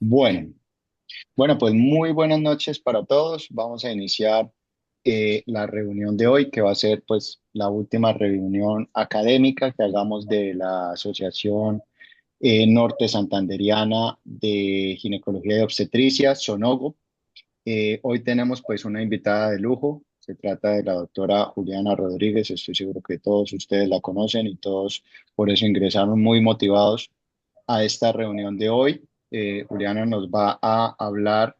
Bueno, bueno, pues muy buenas noches para todos. Vamos a iniciar la reunión de hoy, que va a ser pues la última reunión académica que hagamos de la Asociación Norte Santanderiana de Ginecología y Obstetricia, SONOGO. Hoy tenemos pues una invitada de lujo. Se trata de la doctora Juliana Rodríguez. Estoy seguro que todos ustedes la conocen y todos por eso ingresaron muy motivados a esta reunión de hoy. Juliana nos va a hablar,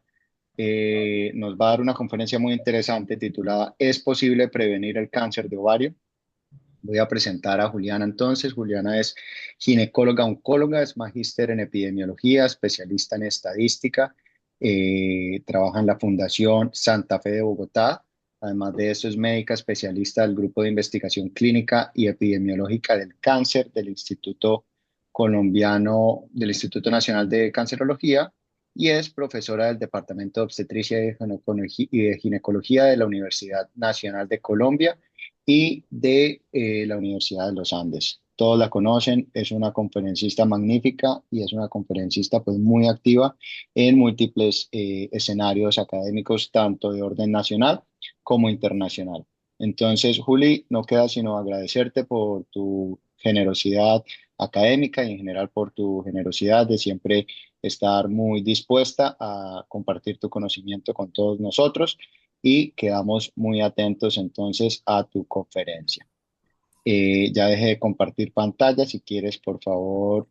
nos va a dar una conferencia muy interesante titulada ¿Es posible prevenir el cáncer de ovario? Voy a presentar a Juliana entonces. Juliana es ginecóloga oncóloga, es magíster en epidemiología, especialista en estadística, trabaja en la Fundación Santa Fe de Bogotá. Además de eso, es médica especialista del Grupo de Investigación Clínica y Epidemiológica del Cáncer del Instituto Colombiano, del Instituto Nacional de Cancerología, y es profesora del Departamento de Obstetricia y de Ginecología de la Universidad Nacional de Colombia y de la Universidad de los Andes. Todos la conocen, es una conferencista magnífica y es una conferencista pues muy activa en múltiples escenarios académicos, tanto de orden nacional como internacional. Entonces, Juli, no queda sino agradecerte por tu generosidad académica y en general por tu generosidad de siempre estar muy dispuesta a compartir tu conocimiento con todos nosotros y quedamos muy atentos entonces a tu conferencia. Ya dejé de compartir pantalla, si quieres, por favor.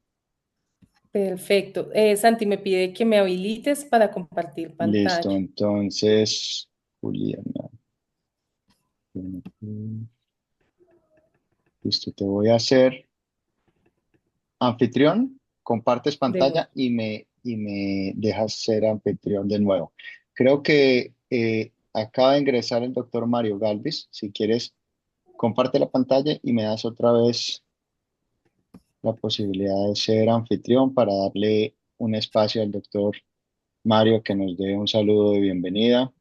Perfecto. Santi me pide que me habilites para compartir Listo, pantalla. entonces, Juliana. Listo, te voy a hacer anfitrión, compartes De una. pantalla y me dejas ser anfitrión de nuevo. Creo que acaba de ingresar el doctor Mario Galvis. Si quieres, comparte la pantalla y me das otra vez la posibilidad de ser anfitrión para darle un espacio al doctor Mario que nos dé un saludo de bienvenida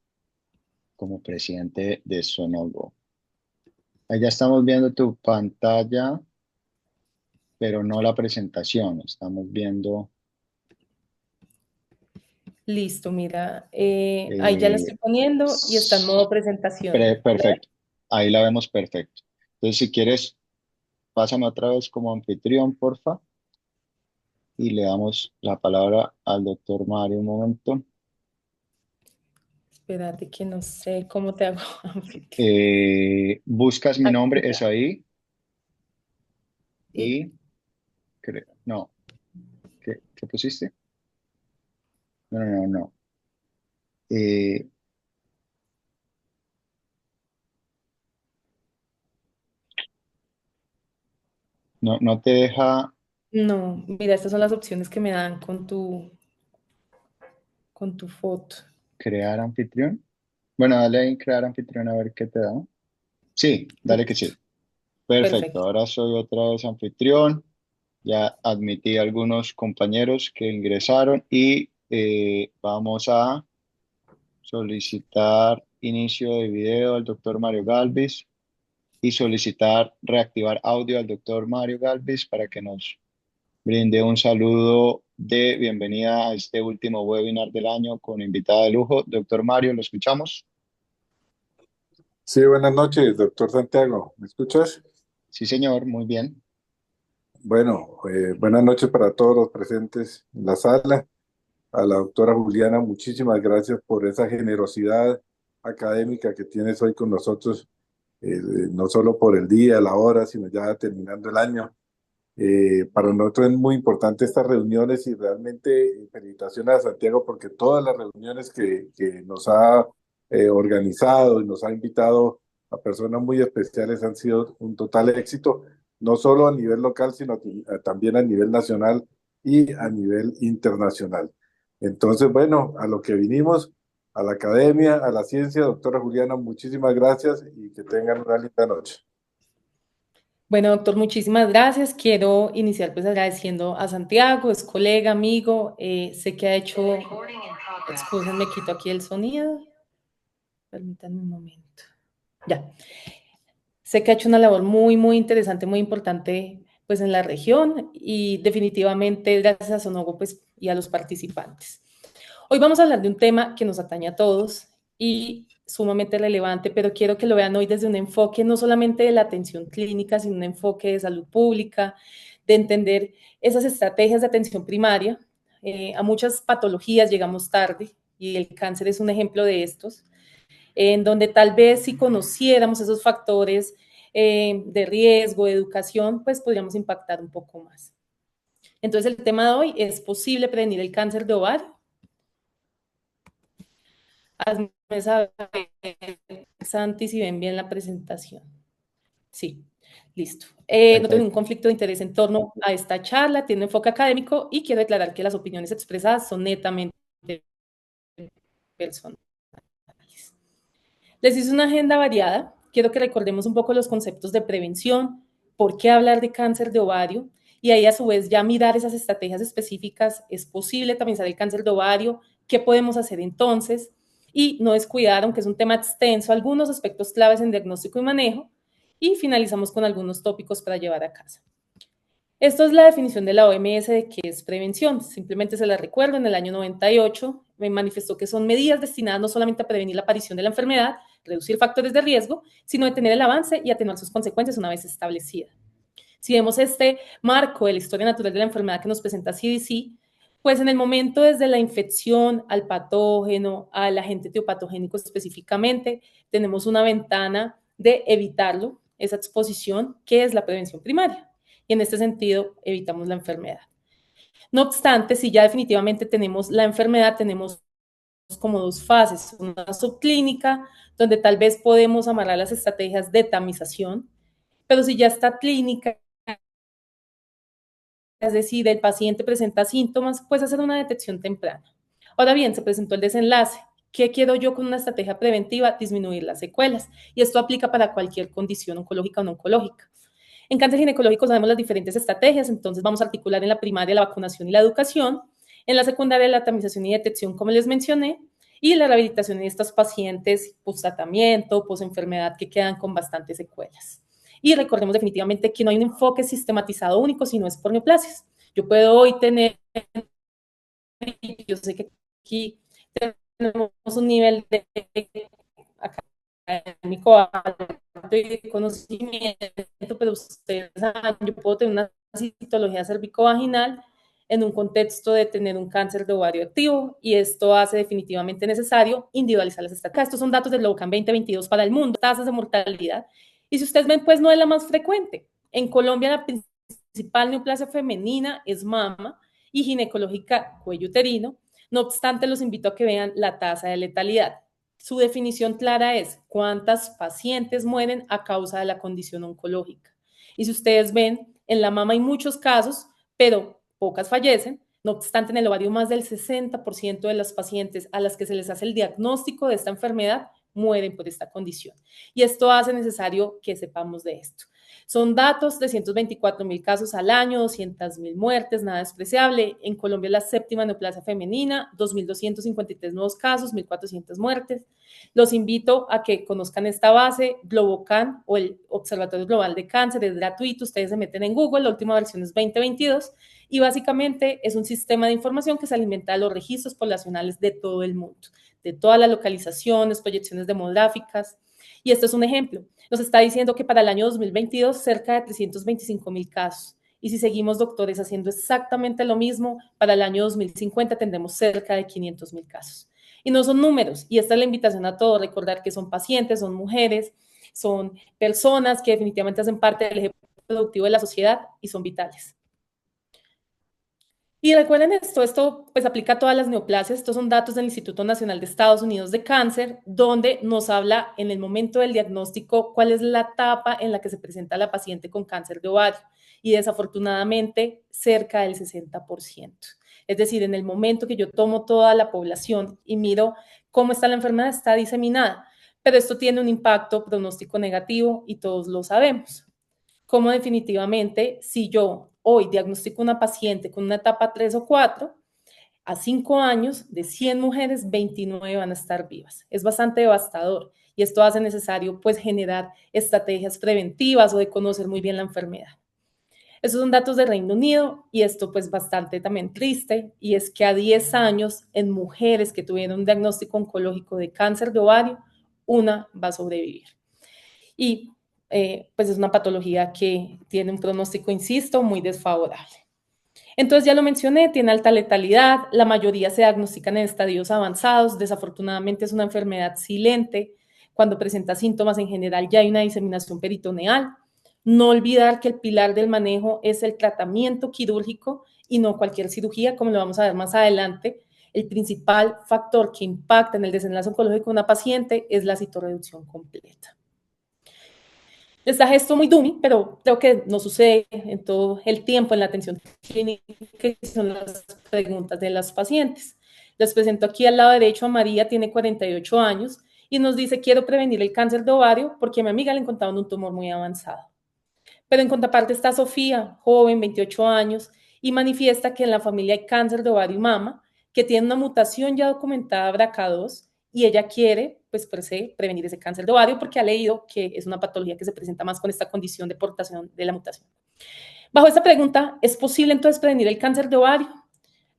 como presidente de Sonogo. Ahí ya estamos viendo tu pantalla, pero no la presentación. Estamos viendo, Listo, mira. Ahí ya la eh, estoy poniendo y está en modo presentación. perfecto. Ahí la vemos perfecto. Entonces, si quieres, pásame otra vez como anfitrión, porfa, y le damos la palabra al doctor Mario un momento. Espérate que no sé cómo te hago anfitrión. Buscas mi Aquí nombre, es ya. ahí, Y y no, ¿qué pusiste? No, no, no, no. Eh, no, no te deja no, mira, estas son las opciones que me dan con tu foto. crear anfitrión. Bueno, dale ahí crear anfitrión a ver qué te da. Sí, dale que Listo. sí. Perfecto, Perfecto. ahora soy otra vez anfitrión. Ya admití a algunos compañeros que ingresaron y vamos a solicitar inicio de video al doctor Mario Galvis y solicitar reactivar audio al doctor Mario Galvis para que nos brinde un saludo de bienvenida a este último webinar del año con invitada de lujo. Doctor Mario, ¿lo escuchamos? Sí, buenas noches, doctor Santiago. ¿Me escuchas? Sí, señor, muy bien. Bueno, buenas noches para todos los presentes en la sala. A la doctora Juliana, muchísimas gracias por esa generosidad académica que tienes hoy con nosotros, no solo por el día, la hora, sino ya terminando el año. Para nosotros es muy importante estas reuniones y realmente felicitaciones a Santiago porque todas las reuniones que nos ha organizado y nos ha invitado a personas muy especiales han sido un total éxito, no solo a nivel local, sino también a nivel nacional y a nivel internacional. Entonces, bueno, a lo que vinimos, a la academia, a la ciencia, doctora Juliana, muchísimas gracias y que tengan una linda noche. Bueno, doctor, muchísimas gracias. Quiero iniciar pues agradeciendo a Santiago, es colega, amigo. Sé que ha hecho, me quito aquí el sonido. Permítanme un momento. Ya. Sé que ha hecho una labor muy, muy interesante, muy importante pues en la región y definitivamente gracias a Sonogo pues, y a los participantes. Hoy vamos a hablar de un tema que nos atañe a todos y sumamente relevante, pero quiero que lo vean hoy desde un enfoque no solamente de la atención clínica, sino un enfoque de salud pública, de entender esas estrategias de atención primaria. A muchas patologías llegamos tarde y el cáncer es un ejemplo de estos, en donde tal vez si conociéramos esos factores de riesgo, de educación, pues podríamos impactar un poco más. Entonces el tema de hoy es: ¿posible prevenir el cáncer de ovario? Hazme saber, Santi, si ven bien la presentación. Sí, listo. No tengo ningún Perfecto. conflicto de interés en torno a esta charla, tiene enfoque académico y quiero declarar que las opiniones expresadas son netamente personales. Les hice una agenda variada. Quiero que recordemos un poco los conceptos de prevención, por qué hablar de cáncer de ovario y ahí a su vez ya mirar esas estrategias específicas. ¿Es posible tamizar el cáncer de ovario? ¿Qué podemos hacer entonces? Y no descuidar, aunque es un tema extenso, algunos aspectos claves en diagnóstico y manejo, y finalizamos con algunos tópicos para llevar a casa. Esto es la definición de la OMS de qué es prevención. Simplemente se la recuerdo, en el año 98 me manifestó que son medidas destinadas no solamente a prevenir la aparición de la enfermedad, reducir factores de riesgo, sino detener el avance y atenuar sus consecuencias una vez establecida. Si vemos este marco de la historia natural de la enfermedad que nos presenta CDC, pues en el momento desde la infección al patógeno, al agente etiopatogénico específicamente, tenemos una ventana de evitarlo, esa exposición, que es la prevención primaria. Y en este sentido, evitamos la enfermedad. No obstante, si ya definitivamente tenemos la enfermedad, tenemos como dos fases, una subclínica, donde tal vez podemos amarrar las estrategias de tamización, pero si ya está clínica, es decir, el paciente presenta síntomas, pues hacer una detección temprana. Ahora bien, se presentó el desenlace. ¿Qué quiero yo con una estrategia preventiva? Disminuir las secuelas. Y esto aplica para cualquier condición oncológica o no oncológica. En cáncer ginecológico sabemos las diferentes estrategias, entonces vamos a articular en la primaria la vacunación y la educación, en la secundaria la tamización y detección, como les mencioné, y la rehabilitación de estos pacientes post-tratamiento, post-enfermedad que quedan con bastantes secuelas. Y recordemos definitivamente que no hay un enfoque sistematizado único, sino es por neoplasias. Yo puedo hoy tener, yo sé que aquí tenemos un nivel de académico alto y de conocimiento, pero ustedes saben, yo puedo tener una citología cervicovaginal en un contexto de tener un cáncer de ovario activo y esto hace definitivamente necesario individualizar las estrategias. Estos son datos del GLOBOCAN 2022 para el mundo, tasas de mortalidad. Y si ustedes ven, pues no es la más frecuente. En Colombia la principal neoplasia femenina es mama y ginecológica cuello uterino. No obstante, los invito a que vean la tasa de letalidad. Su definición clara es cuántas pacientes mueren a causa de la condición oncológica. Y si ustedes ven, en la mama hay muchos casos, pero pocas fallecen. No obstante, en el ovario más del 60% de las pacientes a las que se les hace el diagnóstico de esta enfermedad mueren por esta condición. Y esto hace necesario que sepamos de esto. Son datos de 124.000 casos al año, 200.000 muertes, nada despreciable. En Colombia la séptima neoplasia femenina, 2.253 nuevos casos, 1.400 muertes. Los invito a que conozcan esta base, GloboCan o el Observatorio Global de Cáncer, es gratuito, ustedes se meten en Google, la última versión es 2022 y básicamente es un sistema de información que se alimenta de los registros poblacionales de todo el mundo, de todas las localizaciones, proyecciones demográficas. Y esto es un ejemplo. Nos está diciendo que para el año 2022 cerca de 325.000 casos. Y si seguimos, doctores, haciendo exactamente lo mismo, para el año 2050 tendremos cerca de 500.000 casos. Y no son números. Y esta es la invitación a todos, recordar que son pacientes, son mujeres, son personas que definitivamente hacen parte del eje productivo de la sociedad y son vitales. Y recuerden esto pues aplica a todas las neoplasias, estos son datos del Instituto Nacional de Estados Unidos de Cáncer, donde nos habla en el momento del diagnóstico cuál es la etapa en la que se presenta la paciente con cáncer de ovario y desafortunadamente cerca del 60%. Es decir, en el momento que yo tomo toda la población y miro cómo está la enfermedad, está diseminada, pero esto tiene un impacto pronóstico negativo y todos lo sabemos. Como definitivamente, si yo hoy diagnostico una paciente con una etapa 3 o 4, a 5 años, de 100 mujeres, 29 van a estar vivas. Es bastante devastador y esto hace necesario pues generar estrategias preventivas o de conocer muy bien la enfermedad. Esos son datos de Reino Unido y esto pues bastante también triste, y es que a 10 años en mujeres que tuvieron un diagnóstico oncológico de cáncer de ovario, una va a sobrevivir. Y pues es una patología que tiene un pronóstico, insisto, muy desfavorable. Entonces, ya lo mencioné, tiene alta letalidad, la mayoría se diagnostican en estadios avanzados, desafortunadamente es una enfermedad silente, cuando presenta síntomas en general ya hay una diseminación peritoneal. No olvidar que el pilar del manejo es el tratamiento quirúrgico y no cualquier cirugía, como lo vamos a ver más adelante. El principal factor que impacta en el desenlace oncológico de una paciente es la citorreducción completa. Les traje esto muy dummy, pero creo que no sucede en todo el tiempo en la atención clínica, que son las preguntas de las pacientes. Les presento aquí al lado derecho a María, tiene 48 años y nos dice: quiero prevenir el cáncer de ovario porque a mi amiga le encontraron un tumor muy avanzado. Pero en contraparte está Sofía, joven, 28 años, y manifiesta que en la familia hay cáncer de ovario y mama, que tiene una mutación ya documentada BRCA2, y ella quiere, pues, per se, prevenir ese cáncer de ovario porque ha leído que es una patología que se presenta más con esta condición de portación de la mutación. Bajo esta pregunta, ¿es posible entonces prevenir el cáncer de ovario?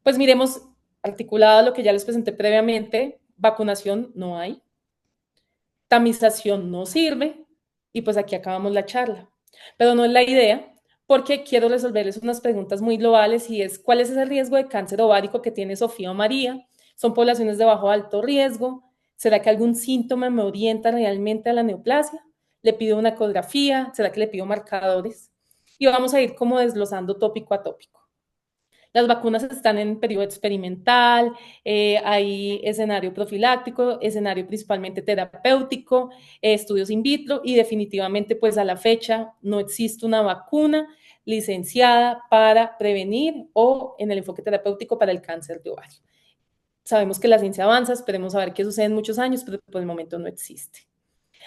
Pues miremos, articulado a lo que ya les presenté previamente, vacunación no hay, tamización no sirve, y pues aquí acabamos la charla. Pero no es la idea, porque quiero resolverles unas preguntas muy globales, y es: ¿cuál es ese riesgo de cáncer ovárico que tiene Sofía o María? ¿Son poblaciones de bajo o alto riesgo? ¿Será que algún síntoma me orienta realmente a la neoplasia? ¿Le pido una ecografía? ¿Será que le pido marcadores? Y vamos a ir como desglosando tópico a tópico. Las vacunas están en periodo experimental, hay escenario profiláctico, escenario principalmente terapéutico, estudios in vitro, y definitivamente pues a la fecha no existe una vacuna licenciada para prevenir o en el enfoque terapéutico para el cáncer de ovario. Sabemos que la ciencia avanza, esperemos a ver qué sucede en muchos años, pero por el momento no existe.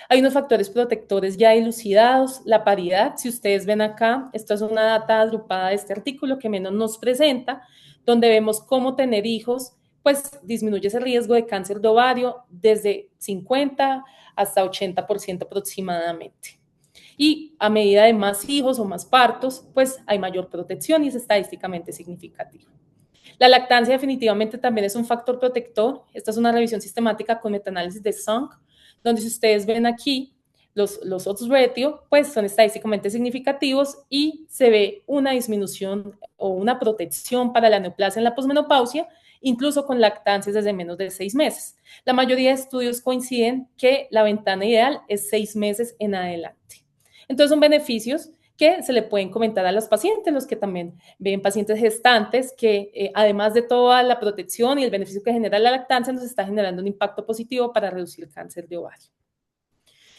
Hay unos factores protectores ya elucidados, la paridad. Si ustedes ven acá, esto es una data agrupada de este artículo que menos nos presenta, donde vemos cómo tener hijos pues disminuye ese riesgo de cáncer de ovario desde 50 hasta 80% aproximadamente. Y a medida de más hijos o más partos, pues hay mayor protección y es estadísticamente significativo. La lactancia definitivamente también es un factor protector. Esta es una revisión sistemática con metaanálisis de Sunk, donde si ustedes ven aquí, los odds ratio, pues son estadísticamente significativos y se ve una disminución o una protección para la neoplasia en la posmenopausia, incluso con lactancias desde menos de 6 meses. La mayoría de estudios coinciden que la ventana ideal es 6 meses en adelante. Entonces son beneficios que se le pueden comentar a los pacientes, los que también ven pacientes gestantes, que además de toda la protección y el beneficio que genera la lactancia, nos está generando un impacto positivo para reducir el cáncer de ovario.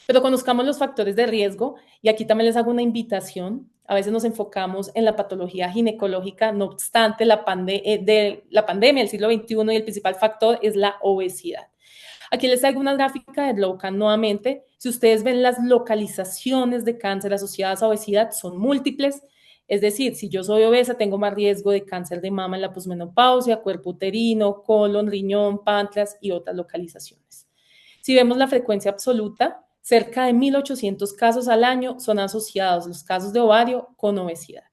Pero conozcamos los factores de riesgo, y aquí también les hago una invitación. A veces nos enfocamos en la patología ginecológica, no obstante, la pandemia del siglo XXI y el principal factor es la obesidad. Aquí les traigo una gráfica de GLOWCAN nuevamente. Si ustedes ven, las localizaciones de cáncer asociadas a obesidad son múltiples. Es decir, si yo soy obesa, tengo más riesgo de cáncer de mama en la posmenopausia, cuerpo uterino, colon, riñón, páncreas y otras localizaciones. Si vemos la frecuencia absoluta, cerca de 1.800 casos al año son asociados los casos de ovario con obesidad.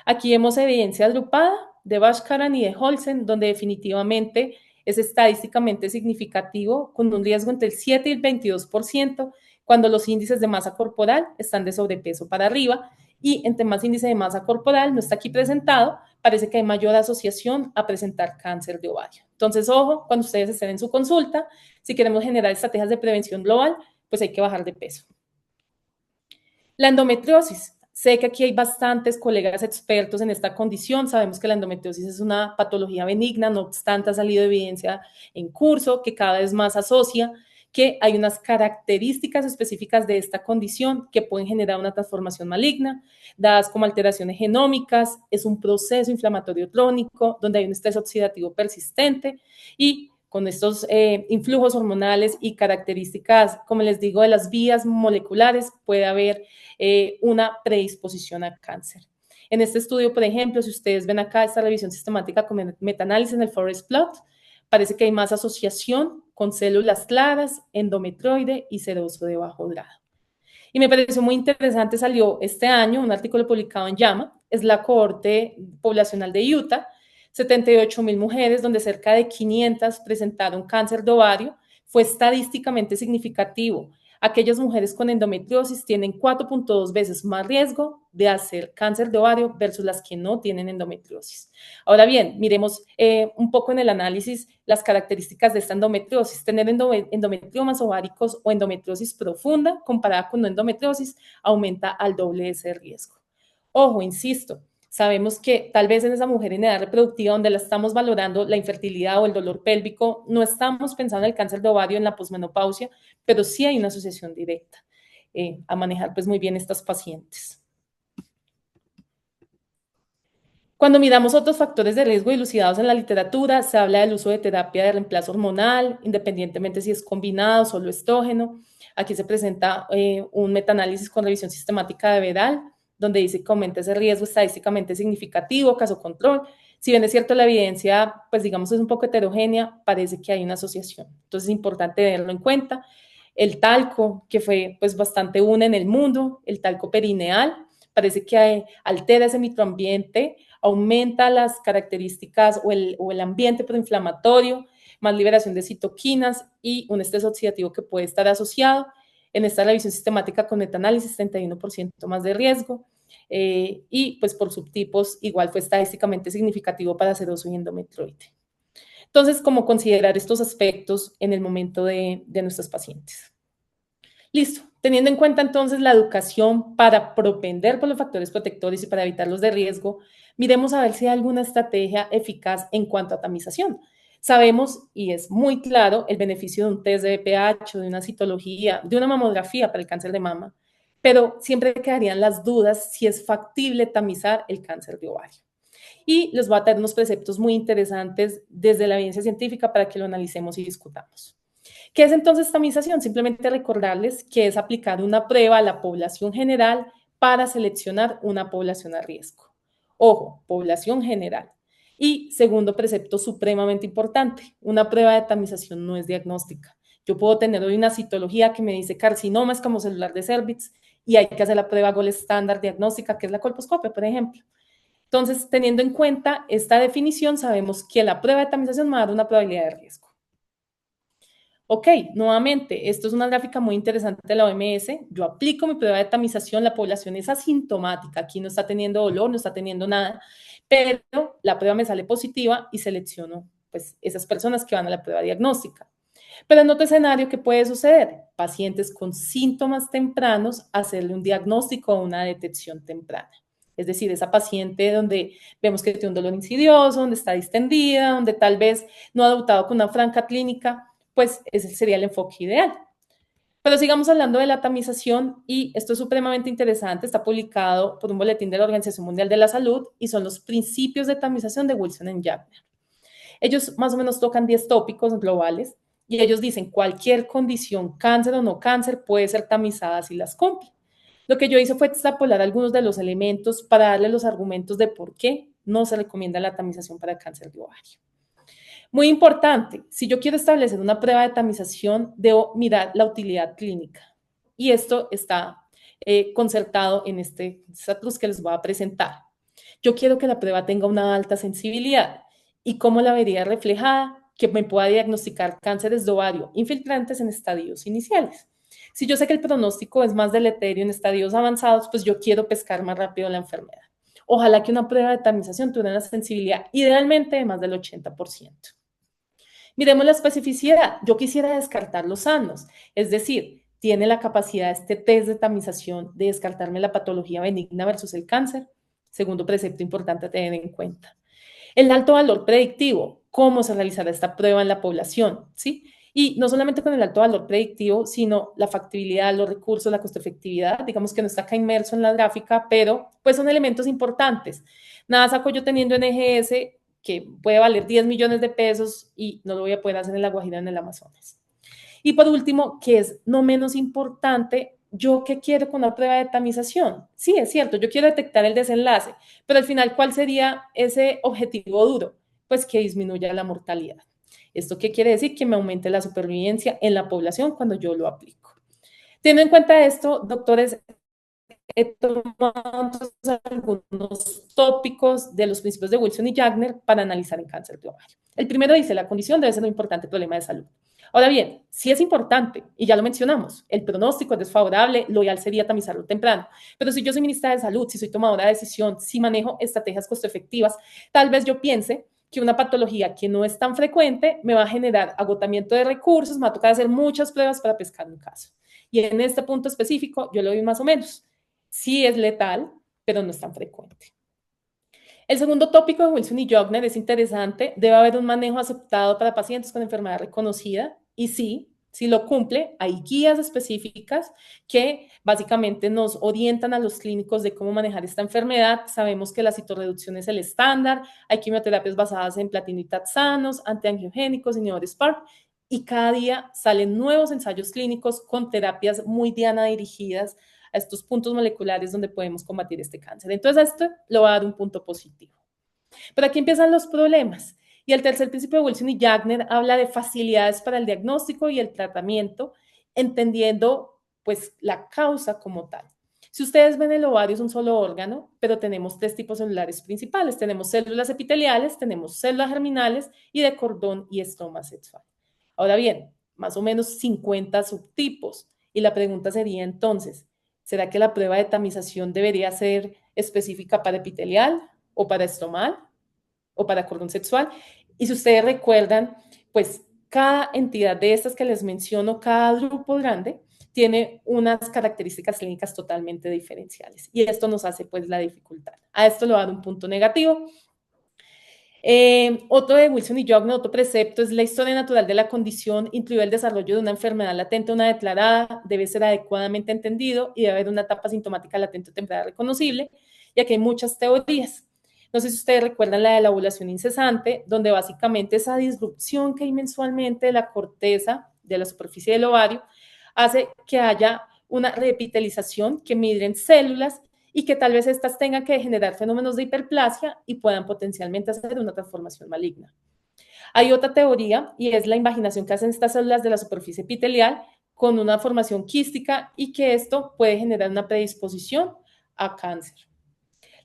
Aquí vemos evidencia agrupada de Bhaskaran y de Olsen, donde definitivamente es estadísticamente significativo, con un riesgo entre el 7 y el 22%, cuando los índices de masa corporal están de sobrepeso para arriba, y entre más índice de masa corporal, no está aquí presentado, parece que hay mayor asociación a presentar cáncer de ovario. Entonces, ojo, cuando ustedes estén en su consulta, si queremos generar estrategias de prevención global, pues hay que bajar de peso. La endometriosis. Sé que aquí hay bastantes colegas expertos en esta condición. Sabemos que la endometriosis es una patología benigna, no obstante ha salido evidencia en curso que cada vez más asocia que hay unas características específicas de esta condición que pueden generar una transformación maligna, dadas como alteraciones genómicas. Es un proceso inflamatorio crónico donde hay un estrés oxidativo persistente, y con estos influjos hormonales y características, como les digo, de las vías moleculares, puede haber una predisposición a cáncer. En este estudio, por ejemplo, si ustedes ven acá esta revisión sistemática con metaanálisis en el forest plot, parece que hay más asociación con células claras, endometroide y seroso de bajo grado. Y me pareció muy interesante, salió este año un artículo publicado en JAMA, es la cohorte poblacional de Utah, 78.000 mujeres, donde cerca de 500 presentaron cáncer de ovario. Fue estadísticamente significativo. Aquellas mujeres con endometriosis tienen 4.2 veces más riesgo de hacer cáncer de ovario versus las que no tienen endometriosis. Ahora bien, miremos un poco en el análisis las características de esta endometriosis. Tener endometriomas ováricos o endometriosis profunda comparada con no endometriosis aumenta al doble ese riesgo. Ojo, insisto, sabemos que tal vez en esa mujer en edad reproductiva donde la estamos valorando la infertilidad o el dolor pélvico, no estamos pensando en el cáncer de ovario en la posmenopausia, pero sí hay una asociación directa a manejar pues muy bien estas pacientes. Cuando miramos otros factores de riesgo dilucidados en la literatura, se habla del uso de terapia de reemplazo hormonal, independientemente si es combinado o solo estrógeno. Aquí se presenta un metaanálisis con revisión sistemática de Vedal, donde dice que aumenta ese riesgo estadísticamente significativo, caso control. Si bien es cierto la evidencia, pues digamos es un poco heterogénea, parece que hay una asociación. Entonces es importante tenerlo en cuenta. El talco, que fue pues bastante uno en el mundo, el talco perineal, parece que altera ese microambiente, aumenta las características o el ambiente proinflamatorio, más liberación de citoquinas y un estrés oxidativo que puede estar asociado. En esta revisión sistemática con metaanálisis, 31% más de riesgo. Y pues por subtipos igual fue estadísticamente significativo para seroso y endometrioide. Entonces, ¿cómo considerar estos aspectos en el momento de nuestros pacientes? Listo. Teniendo en cuenta entonces la educación para propender por los factores protectores y para evitar los de riesgo, miremos a ver si hay alguna estrategia eficaz en cuanto a tamización. Sabemos, y es muy claro, el beneficio de un test de BPH, de una citología, de una mamografía para el cáncer de mama, pero siempre quedarían las dudas si es factible tamizar el cáncer de ovario. Y les voy a traer unos preceptos muy interesantes desde la evidencia científica para que lo analicemos y discutamos. ¿Qué es entonces tamización? Simplemente recordarles que es aplicar una prueba a la población general para seleccionar una población a riesgo. Ojo, población general. Y segundo precepto supremamente importante, una prueba de tamización no es diagnóstica. Yo puedo tener hoy una citología que me dice carcinoma escamocelular de cervix y hay que hacer la prueba gold estándar diagnóstica, que es la colposcopia, por ejemplo. Entonces, teniendo en cuenta esta definición, sabemos que la prueba de tamización me va a dar una probabilidad de riesgo. Ok, nuevamente, esto es una gráfica muy interesante de la OMS. Yo aplico mi prueba de tamización, la población es asintomática, aquí no está teniendo dolor, no está teniendo nada, pero la prueba me sale positiva y selecciono pues, esas personas que van a la prueba diagnóstica. Pero en otro escenario, ¿qué puede suceder? Pacientes con síntomas tempranos, hacerle un diagnóstico o una detección temprana. Es decir, esa paciente donde vemos que tiene un dolor insidioso, donde está distendida, donde tal vez no ha debutado con una franca clínica, pues ese sería el enfoque ideal. Pero sigamos hablando de la tamización y esto es supremamente interesante, está publicado por un boletín de la Organización Mundial de la Salud y son los principios de tamización de Wilson y Jackner. Ellos más o menos tocan 10 tópicos globales y ellos dicen cualquier condición, cáncer o no cáncer, puede ser tamizada si las cumple. Lo que yo hice fue extrapolar algunos de los elementos para darle los argumentos de por qué no se recomienda la tamización para cáncer de ovario. Muy importante, si yo quiero establecer una prueba de tamización, debo mirar la utilidad clínica. Y esto está concertado en este status que les voy a presentar. Yo quiero que la prueba tenga una alta sensibilidad. ¿Y cómo la vería reflejada? Que me pueda diagnosticar cánceres de ovario infiltrantes en estadios iniciales. Si yo sé que el pronóstico es más deleterio en estadios avanzados, pues yo quiero pescar más rápido la enfermedad. Ojalá que una prueba de tamización tuviera una sensibilidad idealmente de más del 80%. Miremos la especificidad. Yo quisiera descartar los sanos, es decir, tiene la capacidad este test de tamización de descartarme la patología benigna versus el cáncer. Segundo precepto importante a tener en cuenta. El alto valor predictivo, cómo se realizará esta prueba en la población, ¿sí? Y no solamente con el alto valor predictivo, sino la factibilidad, los recursos, la costo-efectividad, digamos que no está acá inmerso en la gráfica, pero pues son elementos importantes. Nada saco yo teniendo NGS que puede valer 10 millones de pesos y no lo voy a poder hacer en la Guajira, en el Amazonas. Y por último, que es no menos importante, ¿yo qué quiero con la prueba de tamización? Sí, es cierto, yo quiero detectar el desenlace, pero al final, ¿cuál sería ese objetivo duro? Pues que disminuya la mortalidad. ¿Esto qué quiere decir? Que me aumente la supervivencia en la población cuando yo lo aplico. Teniendo en cuenta esto, doctores, he tomado entonces algunos tópicos de los principios de Wilson y Jagner para analizar en cáncer de ovario. El primero dice, la condición debe ser un importante problema de salud. Ahora bien, sí es importante, y ya lo mencionamos, el pronóstico es desfavorable, lo ideal sería tamizarlo temprano, pero si yo soy ministra de salud, si soy tomadora de decisión, si manejo estrategias costo-efectivas, tal vez yo piense que una patología que no es tan frecuente me va a generar agotamiento de recursos, me va a tocar hacer muchas pruebas para pescar un caso. Y en este punto específico, yo lo vi más o menos. Sí es letal, pero no es tan frecuente. El segundo tópico de Wilson y Jogner es interesante. Debe haber un manejo aceptado para pacientes con enfermedad reconocida. Y sí, si lo cumple, hay guías específicas que básicamente nos orientan a los clínicos de cómo manejar esta enfermedad. Sabemos que la citorreducción es el estándar. Hay quimioterapias basadas en platino y taxanos, antiangiogénicos, inhibidores PARP. Y cada día salen nuevos ensayos clínicos con terapias muy diana dirigidas a estos puntos moleculares donde podemos combatir este cáncer. Entonces, a esto le va a dar un punto positivo. Pero aquí empiezan los problemas. Y el tercer principio de Wilson y Jagner habla de facilidades para el diagnóstico y el tratamiento, entendiendo pues la causa como tal. Si ustedes ven, el ovario es un solo órgano, pero tenemos tres tipos celulares principales. Tenemos células epiteliales, tenemos células germinales y de cordón y estroma sexual. Ahora bien, más o menos 50 subtipos. Y la pregunta sería entonces, ¿será que la prueba de tamización debería ser específica para epitelial o para estromal o para cordón sexual? Y si ustedes recuerdan, pues cada entidad de estas que les menciono, cada grupo grande, tiene unas características clínicas totalmente diferenciales. Y esto nos hace pues la dificultad. A esto le va a dar un punto negativo. Otro de Wilson y Jogner, otro precepto, es la historia natural de la condición, incluye el desarrollo de una enfermedad latente o una declarada, debe ser adecuadamente entendido y debe haber una etapa sintomática latente o temprana reconocible, y aquí hay muchas teorías. No sé si ustedes recuerdan la de la ovulación incesante, donde básicamente esa disrupción que hay mensualmente de la corteza, de la superficie del ovario, hace que haya una reepitelización que migren células y que tal vez estas tengan que generar fenómenos de hiperplasia y puedan potencialmente hacer una transformación maligna. Hay otra teoría y es la invaginación que hacen estas células de la superficie epitelial con una formación quística y que esto puede generar una predisposición a cáncer.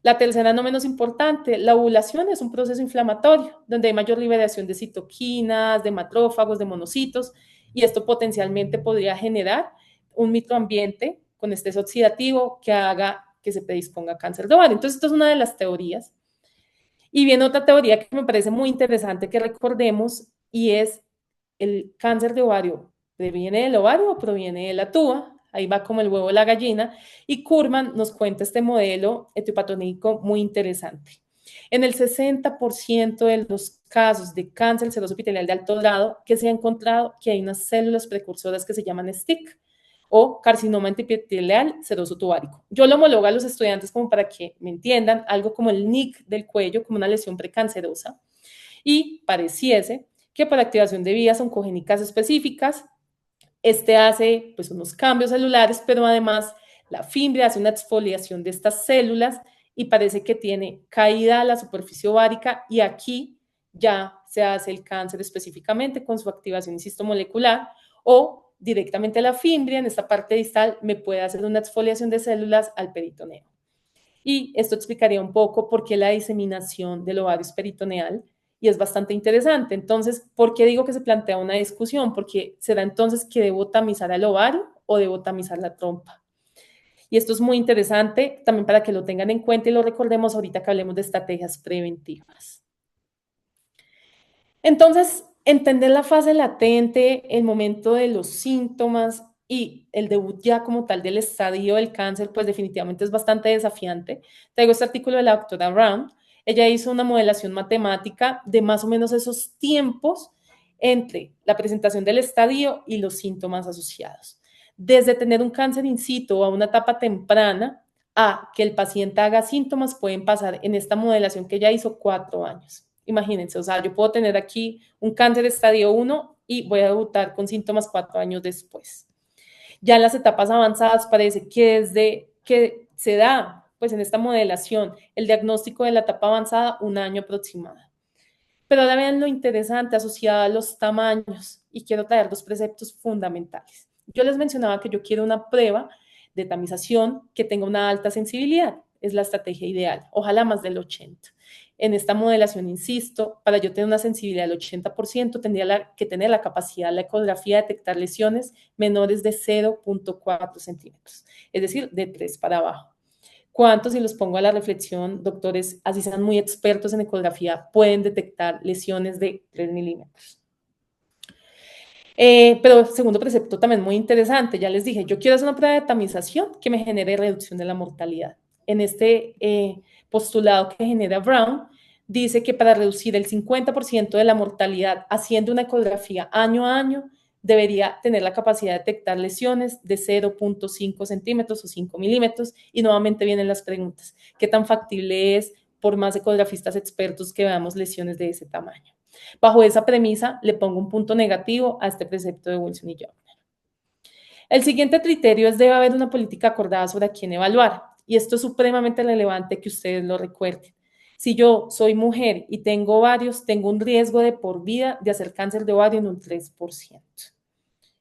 La tercera, no menos importante, la ovulación es un proceso inflamatorio donde hay mayor liberación de citoquinas, de macrófagos, de monocitos, y esto potencialmente podría generar un microambiente con estrés oxidativo que haga que se predisponga a cáncer de ovario. Entonces, esto es una de las teorías. Y viene otra teoría que me parece muy interesante que recordemos, y es el cáncer de ovario. ¿Proviene del ovario o proviene de la tuba? Ahí va como el huevo de la gallina. Y Kurman nos cuenta este modelo etiopatonímico muy interesante. En el 60% de los casos de cáncer seroso epitelial de alto grado, que se ha encontrado que hay unas células precursoras que se llaman STIC o carcinoma antiepitelial seroso tubárico. Yo lo homologo a los estudiantes como para que me entiendan, algo como el NIC del cuello, como una lesión precancerosa, y pareciese que por activación de vías oncogénicas específicas, este hace pues unos cambios celulares, pero además la fimbria hace una exfoliación de estas células y parece que tiene caída a la superficie ovárica, y aquí ya se hace el cáncer específicamente con su activación insisto molecular, o directamente la fimbria en esta parte distal me puede hacer una exfoliación de células al peritoneo. Y esto explicaría un poco por qué la diseminación del ovario es peritoneal, y es bastante interesante. Entonces, ¿por qué digo que se plantea una discusión? Porque será entonces que debo tamizar el ovario o debo tamizar la trompa. Y esto es muy interesante también para que lo tengan en cuenta y lo recordemos ahorita que hablemos de estrategias preventivas. Entonces, entender la fase latente, el momento de los síntomas y el debut ya como tal del estadio del cáncer, pues definitivamente es bastante desafiante. Traigo este artículo de la doctora Brown. Ella hizo una modelación matemática de más o menos esos tiempos entre la presentación del estadio y los síntomas asociados. Desde tener un cáncer in situ a una etapa temprana a que el paciente haga síntomas pueden pasar en esta modelación que ella hizo 4 años. Imagínense, o sea, yo puedo tener aquí un cáncer estadio 1 y voy a debutar con síntomas 4 años después. Ya en las etapas avanzadas parece que desde que se da, pues en esta modelación, el diagnóstico de la etapa avanzada, 1 año aproximado. Pero ahora vean lo interesante asociado a los tamaños, y quiero traer 2 preceptos fundamentales. Yo les mencionaba que yo quiero una prueba de tamización que tenga una alta sensibilidad. Es la estrategia ideal, ojalá más del 80%. En esta modelación, insisto, para yo tener una sensibilidad del 80%, tendría que tener la capacidad de la ecografía de detectar lesiones menores de 0,4 centímetros, es decir, de 3 para abajo. ¿Cuántos, si los pongo a la reflexión, doctores, así sean muy expertos en ecografía, pueden detectar lesiones de 3 milímetros? Pero el segundo precepto también muy interesante, ya les dije, yo quiero hacer una prueba de tamización que me genere reducción de la mortalidad. En este postulado que genera Brown, dice que para reducir el 50% de la mortalidad haciendo una ecografía año a año, debería tener la capacidad de detectar lesiones de 0,5 centímetros o 5 milímetros. Y nuevamente vienen las preguntas, ¿qué tan factible es por más ecografistas expertos que veamos lesiones de ese tamaño? Bajo esa premisa, le pongo un punto negativo a este precepto de Wilson y Jaubner. El siguiente criterio es: debe haber una política acordada sobre a quién evaluar. Y esto es supremamente relevante que ustedes lo recuerden. Si yo soy mujer y tengo ovarios, tengo un riesgo de por vida de hacer cáncer de ovario en un 3%.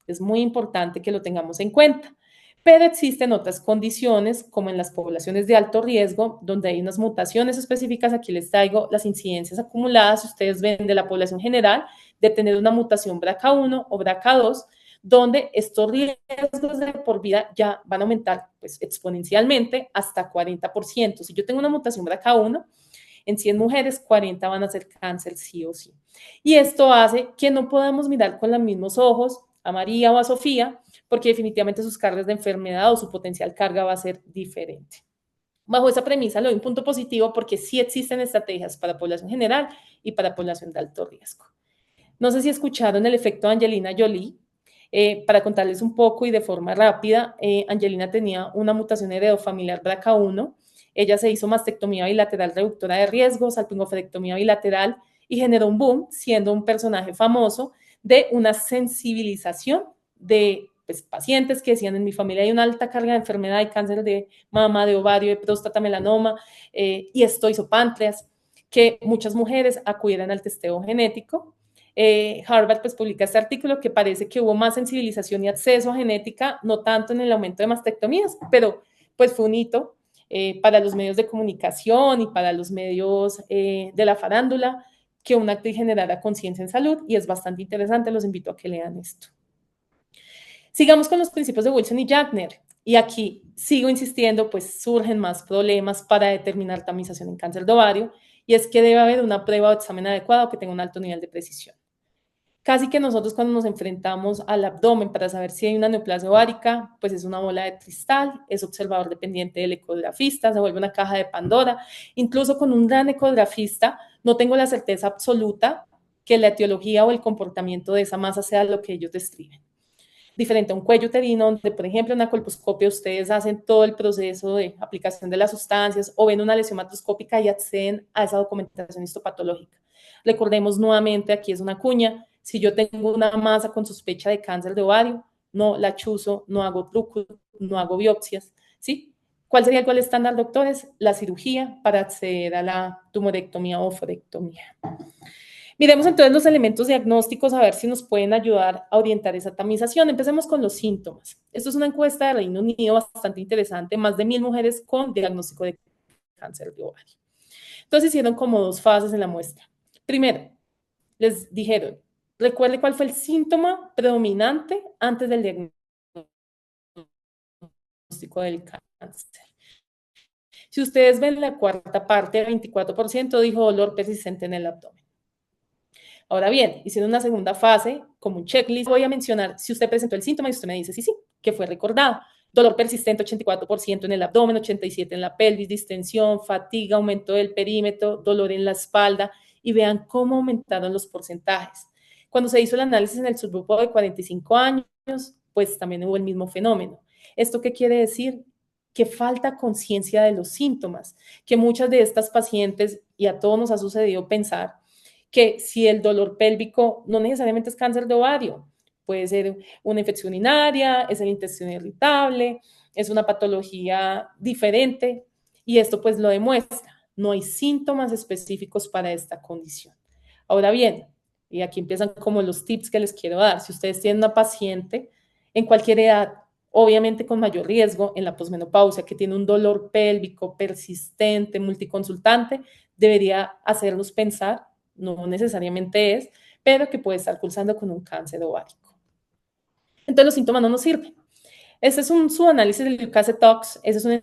Es muy importante que lo tengamos en cuenta. Pero existen otras condiciones, como en las poblaciones de alto riesgo, donde hay unas mutaciones específicas. Aquí les traigo las incidencias acumuladas, si ustedes ven, de la población general, de tener una mutación BRCA1 o BRCA2, donde estos riesgos de por vida ya van a aumentar pues, exponencialmente hasta 40%. Si yo tengo una mutación BRCA1, en 100 mujeres, 40 van a hacer cáncer sí o sí. Y esto hace que no podamos mirar con los mismos ojos a María o a Sofía, porque definitivamente sus cargas de enfermedad o su potencial carga va a ser diferente. Bajo esa premisa le doy un punto positivo porque sí existen estrategias para población general y para población de alto riesgo. No sé si escucharon el efecto Angelina Jolie. Para contarles un poco y de forma rápida, Angelina tenía una mutación heredofamiliar BRCA1. Ella se hizo mastectomía bilateral reductora de riesgo, salpingoferectomía bilateral y generó un boom, siendo un personaje famoso de una sensibilización de pues, pacientes que decían: en mi familia hay una alta carga de enfermedad, de cáncer de mama, de ovario, de próstata, melanoma, y esto hizo páncreas, que muchas mujeres acudieran al testeo genético. Harvard pues publica este artículo que parece que hubo más sensibilización y acceso a genética, no tanto en el aumento de mastectomías, pero pues fue un hito para los medios de comunicación y para los medios de la farándula que una actriz generara conciencia en salud, y es bastante interesante, los invito a que lean esto. Sigamos con los principios de Wilson y Jaubner, y aquí sigo insistiendo, pues surgen más problemas para determinar tamización en cáncer de ovario, y es que debe haber una prueba o examen adecuado que tenga un alto nivel de precisión. Casi que nosotros, cuando nos enfrentamos al abdomen para saber si hay una neoplasia ovárica, pues es una bola de cristal, es observador dependiente del ecografista, se vuelve una caja de Pandora. Incluso con un gran ecografista no tengo la certeza absoluta que la etiología o el comportamiento de esa masa sea lo que ellos describen. Diferente a un cuello uterino, donde, por ejemplo, en una colposcopia ustedes hacen todo el proceso de aplicación de las sustancias o ven una lesión macroscópica y acceden a esa documentación histopatológica. Recordemos nuevamente, aquí es una cuña: si yo tengo una masa con sospecha de cáncer de ovario, no la chuzo, no hago trucos, no hago biopsias, ¿sí? ¿Cuál sería el estándar, doctores? La cirugía para acceder a la tumorectomía o oophorectomía. Miremos entonces los elementos diagnósticos, a ver si nos pueden ayudar a orientar esa tamización. Empecemos con los síntomas. Esto es una encuesta de Reino Unido bastante interesante, más de 1,000 mujeres con diagnóstico de cáncer de ovario. Entonces hicieron como 2 fases en la muestra. Primero, les dijeron: recuerde cuál fue el síntoma predominante antes del diagnóstico del cáncer. Si ustedes ven, la cuarta parte, el 24%, dijo dolor persistente en el abdomen. Ahora bien, hicieron una segunda fase como un checklist. Voy a mencionar si usted presentó el síntoma y usted me dice sí, que fue recordado. Dolor persistente, 84% en el abdomen, 87% en la pelvis, distensión, fatiga, aumento del perímetro, dolor en la espalda, y vean cómo aumentaron los porcentajes. Cuando se hizo el análisis en el subgrupo de 45 años, pues también hubo el mismo fenómeno. ¿Esto qué quiere decir? Que falta conciencia de los síntomas, que muchas de estas pacientes, y a todos nos ha sucedido pensar, que si el dolor pélvico no necesariamente es cáncer de ovario, puede ser una infección urinaria, es el intestino irritable, es una patología diferente, y esto pues lo demuestra. No hay síntomas específicos para esta condición. Ahora bien, y aquí empiezan como los tips que les quiero dar: si ustedes tienen una paciente en cualquier edad obviamente con mayor riesgo en la posmenopausia, que tiene un dolor pélvico persistente, multiconsultante, debería hacernos pensar, no necesariamente es, pero que puede estar cursando con un cáncer ovárico. Entonces los síntomas no nos sirven. Este es un subanálisis del Leucase Tox, ese es un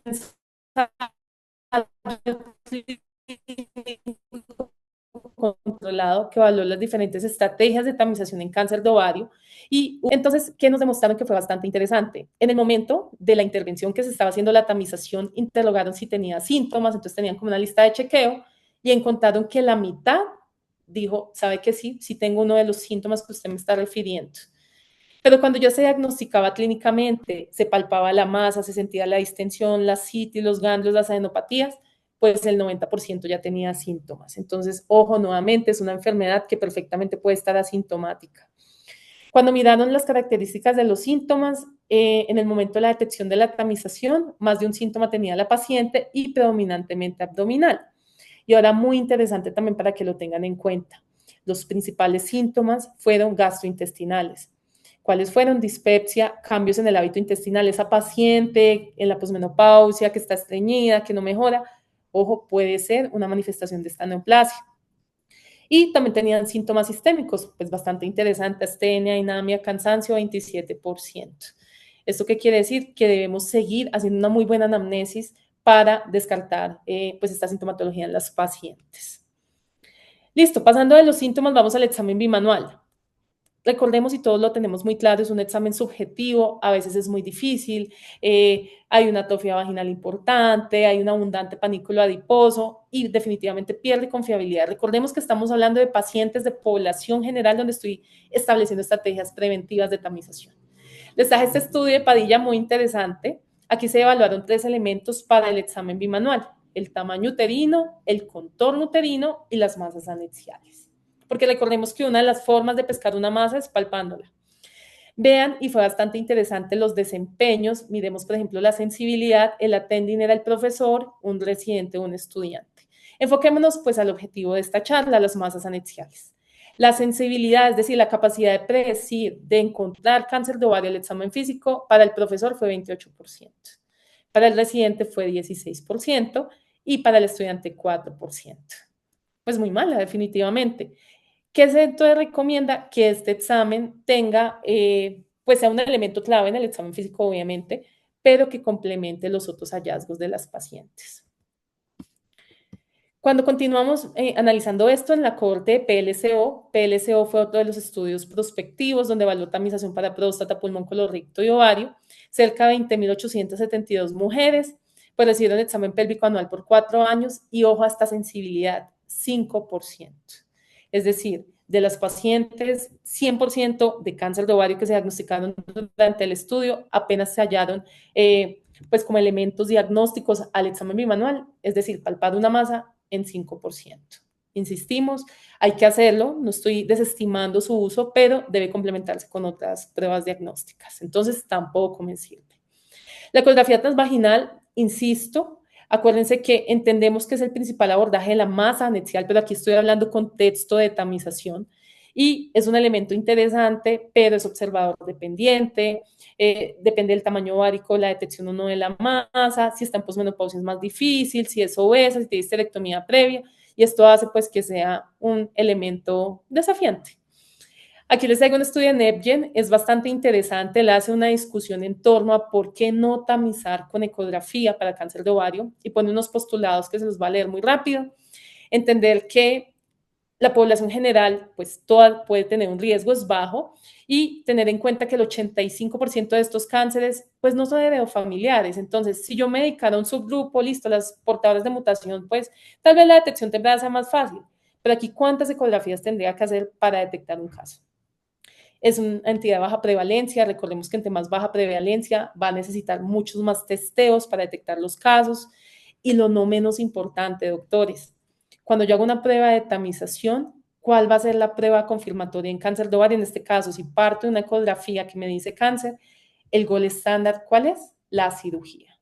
controlado que evaluó las diferentes estrategias de tamización en cáncer de ovario. Y entonces, ¿qué nos demostraron que fue bastante interesante? En el momento de la intervención que se estaba haciendo la tamización, interrogaron si tenía síntomas, entonces tenían como una lista de chequeo y encontraron que la mitad dijo, ¿sabe que sí? Sí tengo uno de los síntomas que usted me está refiriendo. Pero cuando ya se diagnosticaba clínicamente, se palpaba la masa, se sentía la distensión, la citis, los ganglios, las adenopatías, pues el 90% ya tenía síntomas. Entonces, ojo, nuevamente, es una enfermedad que perfectamente puede estar asintomática. Cuando miraron las características de los síntomas, en el momento de la detección de la tamización, más de un síntoma tenía la paciente y predominantemente abdominal. Y ahora muy interesante también para que lo tengan en cuenta. Los principales síntomas fueron gastrointestinales. ¿Cuáles fueron? Dispepsia, cambios en el hábito intestinal. Esa paciente en la posmenopausia que está estreñida, que no mejora, ojo, puede ser una manifestación de esta neoplasia. Y también tenían síntomas sistémicos, pues bastante interesante, astenia, anemia, cansancio, 27%. ¿Esto qué quiere decir? Que debemos seguir haciendo una muy buena anamnesis para descartar pues esta sintomatología en las pacientes. Listo, pasando de los síntomas, vamos al examen bimanual. Recordemos, y todos lo tenemos muy claro, es un examen subjetivo, a veces es muy difícil, hay una atrofia vaginal importante, hay un abundante panículo adiposo y definitivamente pierde confiabilidad. Recordemos que estamos hablando de pacientes de población general donde estoy estableciendo estrategias preventivas de tamización. Les traje este estudio de Padilla muy interesante. Aquí se evaluaron 3 elementos para el examen bimanual: el tamaño uterino, el contorno uterino y las masas anexiales. Porque recordemos que una de las formas de pescar una masa es palpándola. Vean, y fue bastante interesante los desempeños. Miremos, por ejemplo, la sensibilidad. El attending era el profesor, un residente o un estudiante. Enfoquémonos pues al objetivo de esta charla, las masas anexiales. La sensibilidad, es decir, la capacidad de predecir, de encontrar cáncer de ovario al examen físico, para el profesor fue 28%, para el residente fue 16% y para el estudiante 4%. Pues muy mala, definitivamente. ¿Qué se entonces recomienda? Que este examen tenga, pues sea un elemento clave en el examen físico, obviamente, pero que complemente los otros hallazgos de las pacientes. Cuando continuamos analizando esto en la cohorte de PLCO fue otro de los estudios prospectivos donde evaluó tamización para próstata, pulmón, colorecto y ovario. Cerca de 20.872 mujeres pues recibieron el examen pélvico anual por 4 años y ojo a esta sensibilidad, 5%. Es decir, de las pacientes, 100% de cáncer de ovario que se diagnosticaron durante el estudio, apenas se hallaron pues como elementos diagnósticos al examen bimanual, es decir, palpar una masa en 5%. Insistimos, hay que hacerlo, no estoy desestimando su uso, pero debe complementarse con otras pruebas diagnósticas. Entonces, tampoco me sirve. La ecografía transvaginal, insisto, acuérdense que entendemos que es el principal abordaje de la masa anexial, pero aquí estoy hablando contexto de tamización y es un elemento interesante, pero es observador dependiente, depende del tamaño ovárico, la detección o no de la masa, si está en posmenopausia es más difícil, si es obesa, si tiene histerectomía previa, y esto hace pues que sea un elemento desafiante. Aquí les traigo un estudio de Nepgen, es bastante interesante, él hace una discusión en torno a por qué no tamizar con ecografía para cáncer de ovario y pone unos postulados que se los va a leer muy rápido. Entender que la población general, pues toda puede tener un riesgo, es bajo, y tener en cuenta que el 85% de estos cánceres, pues no son heredofamiliares. Entonces, si yo me dedicara a un subgrupo, listo, las portadoras de mutación, pues tal vez la detección temprana sea más fácil. Pero aquí, ¿cuántas ecografías tendría que hacer para detectar un caso? Es una entidad de baja prevalencia, recordemos que entre más baja prevalencia va a necesitar muchos más testeos para detectar los casos y lo no menos importante, doctores, cuando yo hago una prueba de tamización, ¿cuál va a ser la prueba confirmatoria en cáncer de ovario? En este caso, si parto de una ecografía que me dice cáncer, el gol estándar, ¿cuál es? La cirugía.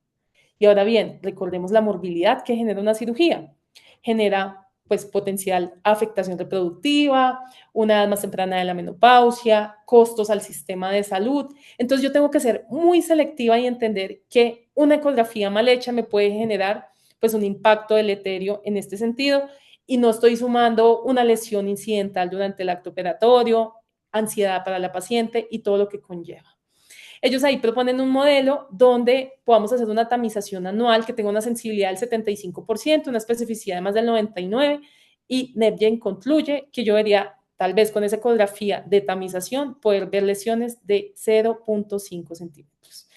Y ahora bien, recordemos la morbilidad que genera una cirugía. Genera pues potencial afectación reproductiva, una edad más temprana de la menopausia, costos al sistema de salud. Entonces yo tengo que ser muy selectiva y entender que una ecografía mal hecha me puede generar pues un impacto deleterio en este sentido y no estoy sumando una lesión incidental durante el acto operatorio, ansiedad para la paciente y todo lo que conlleva. Ellos ahí proponen un modelo donde podamos hacer una tamización anual que tenga una sensibilidad del 75%, una especificidad de más del 99%, y NEPGEN concluye que yo vería, tal vez con esa ecografía de tamización, poder ver lesiones de 0.5 centímetros.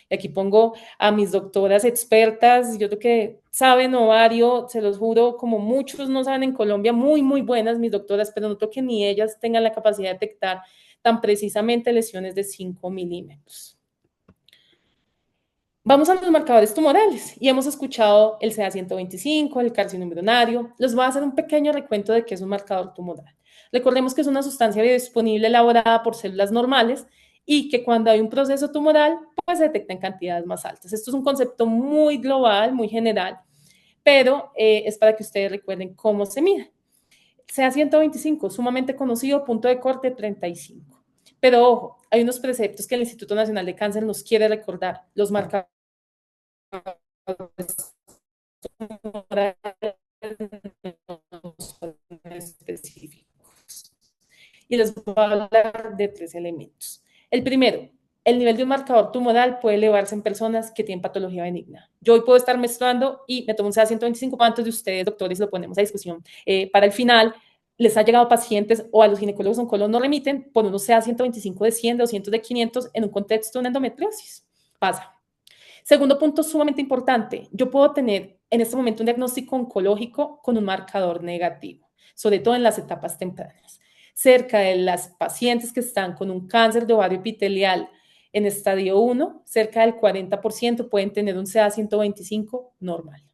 Y aquí pongo a mis doctoras expertas, yo creo que saben ovario, se los juro, como muchos no saben en Colombia, muy, muy buenas mis doctoras, pero noto que ni ellas tengan la capacidad de detectar tan precisamente lesiones de 5 milímetros. Vamos a los marcadores tumorales y hemos escuchado el CA125, el carcinoma embrionario. Les voy a hacer un pequeño recuento de qué es un marcador tumoral. Recordemos que es una sustancia biodisponible elaborada por células normales y que cuando hay un proceso tumoral, pues se detecta en cantidades más altas. Esto es un concepto muy global, muy general, pero es para que ustedes recuerden cómo se mide. CA125, sumamente conocido, punto de corte 35. Pero ojo, hay unos preceptos que el Instituto Nacional de Cáncer nos quiere recordar. Los marcadores específicos. Y les voy a hablar de 3 elementos. El primero, el nivel de un marcador tumoral puede elevarse en personas que tienen patología benigna. Yo hoy puedo estar menstruando y me tomo un CA125, ¿cuántos de ustedes, doctores, lo ponemos a discusión? Para el final, les ha llegado pacientes o a los ginecólogos oncólogos no remiten por unos CA125 de 100, de 200, de 500 en un contexto de una endometriosis. Pasa. Segundo punto sumamente importante, yo puedo tener en este momento un diagnóstico oncológico con un marcador negativo, sobre todo en las etapas tempranas. Cerca de las pacientes que están con un cáncer de ovario epitelial en estadio 1, cerca del 40% pueden tener un CA125 normal.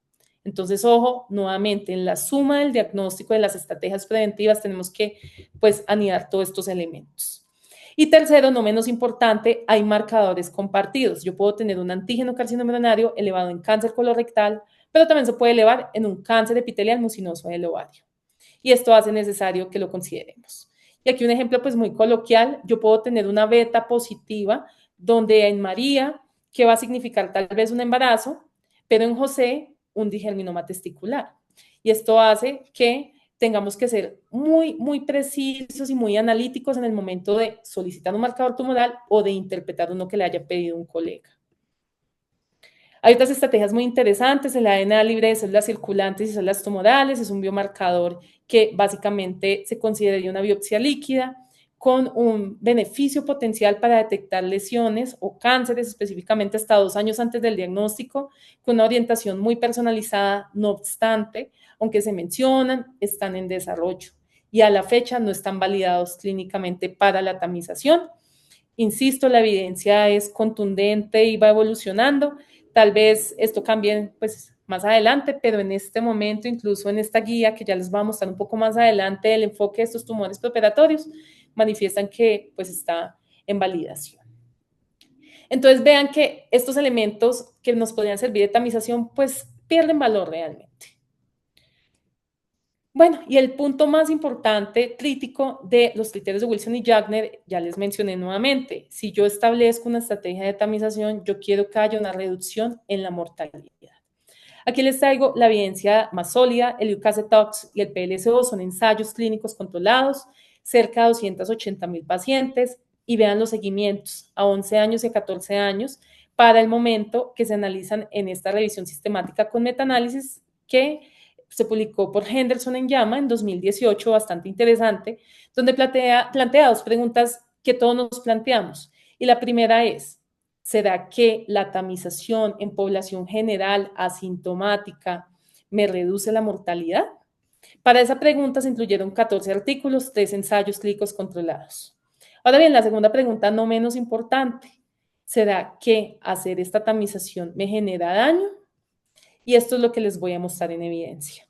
Entonces, ojo, nuevamente, en la suma del diagnóstico de las estrategias preventivas tenemos que, pues, anidar todos estos elementos. Y tercero, no menos importante, hay marcadores compartidos. Yo puedo tener un antígeno carcinoma embrionario elevado en cáncer colorectal, pero también se puede elevar en un cáncer epitelial mucinoso del ovario. Y esto hace necesario que lo consideremos. Y aquí un ejemplo pues muy coloquial, yo puedo tener una beta positiva donde en María, que va a significar tal vez un embarazo, pero en José un digerminoma testicular. Y esto hace que tengamos que ser muy, muy precisos y muy analíticos en el momento de solicitar un marcador tumoral o de interpretar uno que le haya pedido un colega. Hay otras estrategias muy interesantes, el ADN libre de células circulantes y células tumorales, es un biomarcador que básicamente se consideraría una biopsia líquida con un beneficio potencial para detectar lesiones o cánceres específicamente hasta 2 años antes del diagnóstico, con una orientación muy personalizada, no obstante, aunque se mencionan, están en desarrollo y a la fecha no están validados clínicamente para la tamización. Insisto, la evidencia es contundente y va evolucionando. Tal vez esto cambie pues, más adelante, pero en este momento, incluso en esta guía que ya les voy a mostrar un poco más adelante, el enfoque de estos tumores preoperatorios manifiestan que pues, está en validación. Entonces vean que estos elementos que nos podrían servir de tamización pues pierden valor realmente. Bueno, y el punto más importante, crítico de los criterios de Wilson y Jagner, ya les mencioné nuevamente, si yo establezco una estrategia de tamización, yo quiero que haya una reducción en la mortalidad. Aquí les traigo la evidencia más sólida, el UCASE-TOX y el PLSO son ensayos clínicos controlados, cerca de 280,000 pacientes, y vean los seguimientos a 11 años y a 14 años para el momento que se analizan en esta revisión sistemática con metaanálisis que se publicó por Henderson en JAMA en 2018, bastante interesante, donde plantea 2 preguntas que todos nos planteamos. Y la primera es, ¿será que la tamización en población general asintomática me reduce la mortalidad? Para esa pregunta se incluyeron 14 artículos, 3 ensayos clínicos controlados. Ahora bien, la segunda pregunta, no menos importante, ¿será que hacer esta tamización me genera daño? Y esto es lo que les voy a mostrar en evidencia.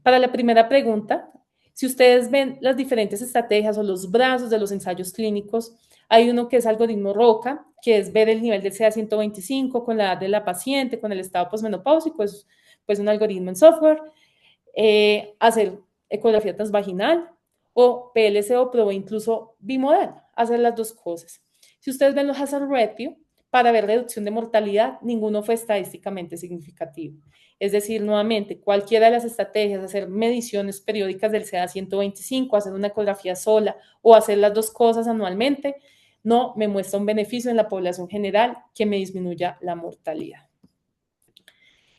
Para la primera pregunta, si ustedes ven las diferentes estrategias o los brazos de los ensayos clínicos, hay uno que es algoritmo ROCA, que es ver el nivel del CA125 con la edad de la paciente, con el estado posmenopáusico, es pues un algoritmo en software, hacer ecografía transvaginal, o PLC o incluso bimodal, hacer las dos cosas. Si ustedes ven los hazard ratio, para ver reducción de mortalidad, ninguno fue estadísticamente significativo. Es decir, nuevamente, cualquiera de las estrategias, hacer mediciones periódicas del CA125, hacer una ecografía sola o hacer las dos cosas anualmente, no me muestra un beneficio en la población general que me disminuya la mortalidad.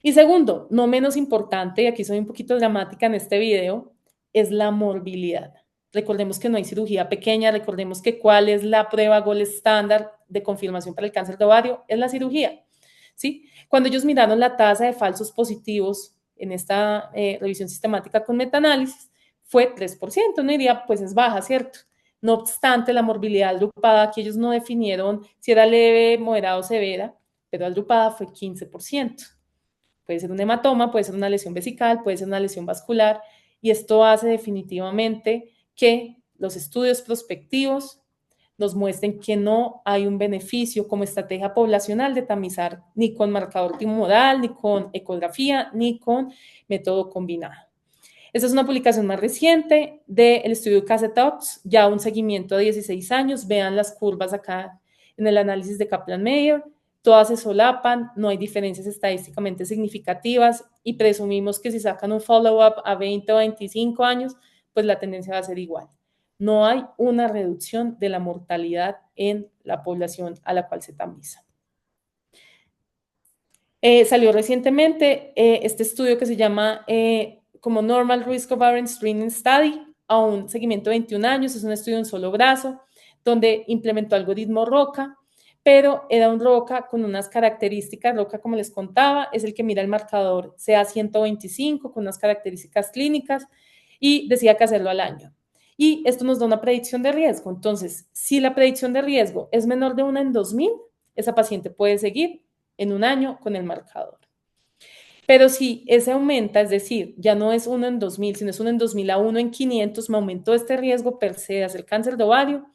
Y segundo, no menos importante, y aquí soy un poquito dramática en este video, es la morbilidad. Recordemos que no hay cirugía pequeña, recordemos que cuál es la prueba gold estándar de confirmación para el cáncer de ovario, es la cirugía, ¿sí? Cuando ellos miraron la tasa de falsos positivos en esta revisión sistemática con metaanálisis, fue 3%, uno diría, pues es baja, ¿cierto? No obstante, la morbilidad agrupada, aquí ellos no definieron si era leve, moderada o severa, pero agrupada fue 15%. Puede ser un hematoma, puede ser una lesión vesical, puede ser una lesión vascular, y esto hace definitivamente que los estudios prospectivos nos muestren que no hay un beneficio como estrategia poblacional de tamizar ni con marcador timodal, ni con ecografía, ni con método combinado. Esta es una publicación más reciente del estudio CASETOX, ya un seguimiento de 16 años. Vean las curvas acá en el análisis de Kaplan-Meier. Todas se solapan, no hay diferencias estadísticamente significativas y presumimos que si sacan un follow-up a 20 o 25 años, pues la tendencia va a ser igual. No hay una reducción de la mortalidad en la población a la cual se tamiza. Salió recientemente este estudio que se llama como Normal Risk Ovarian Screening Study, a un seguimiento de 21 años, es un estudio en solo brazo, donde implementó algoritmo ROCA, pero era un ROCA con unas características. ROCA, como les contaba, es el que mira el marcador CA125 con unas características clínicas y decía que hacerlo al año. Y esto nos da una predicción de riesgo. Entonces, si la predicción de riesgo es menor de 1 en 2000, esa paciente puede seguir en un año con el marcador. Pero si ese aumenta, es decir, ya no es 1 en 2000, sino es 1 en 2000 a 1 en 500, me aumentó este riesgo per se de hacer cáncer de ovario,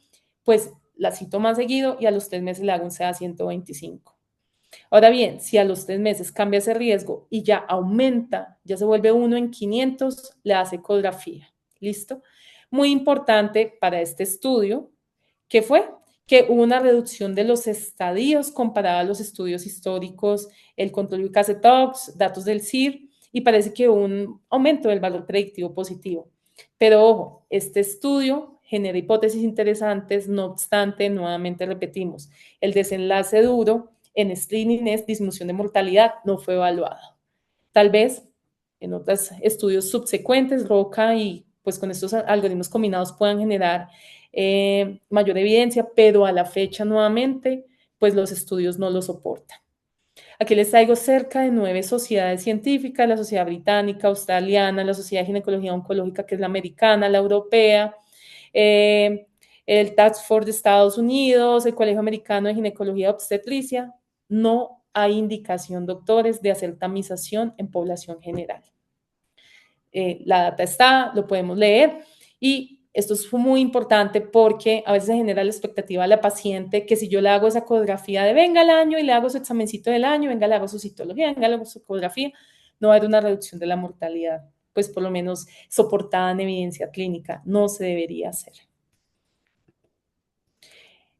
pues la cito más seguido y a los 3 meses le hago un CA125. Ahora bien, si a los 3 meses cambia ese riesgo y ya aumenta, ya se vuelve 1 en 500, le hace ecografía. ¿Listo? Muy importante para este estudio, ¿qué fue? Que hubo una reducción de los estadios comparado a los estudios históricos, el control de CASETOX, datos del CIR, y parece que hubo un aumento del valor predictivo positivo. Pero ojo, este estudio genera hipótesis interesantes, no obstante, nuevamente repetimos, el desenlace duro en screening es disminución de mortalidad, no fue evaluado. Tal vez en otros estudios subsecuentes, ROCA y pues con estos algoritmos combinados puedan generar mayor evidencia, pero a la fecha nuevamente, pues los estudios no lo soportan. Aquí les traigo cerca de 9 sociedades científicas, la Sociedad Británica, Australiana, la Sociedad de Ginecología Oncológica, que es la americana, la europea, el Task Force de Estados Unidos, el Colegio Americano de Ginecología y Obstetricia. No hay indicación, doctores, de hacer tamización en población general. La data está, lo podemos leer, y esto es muy importante porque a veces se genera la expectativa de la paciente que si yo le hago esa ecografía de venga al año y le hago su examencito del año, venga, le hago su citología, venga, le hago su ecografía, no va a haber una reducción de la mortalidad, pues por lo menos soportada en evidencia clínica, no se debería hacer.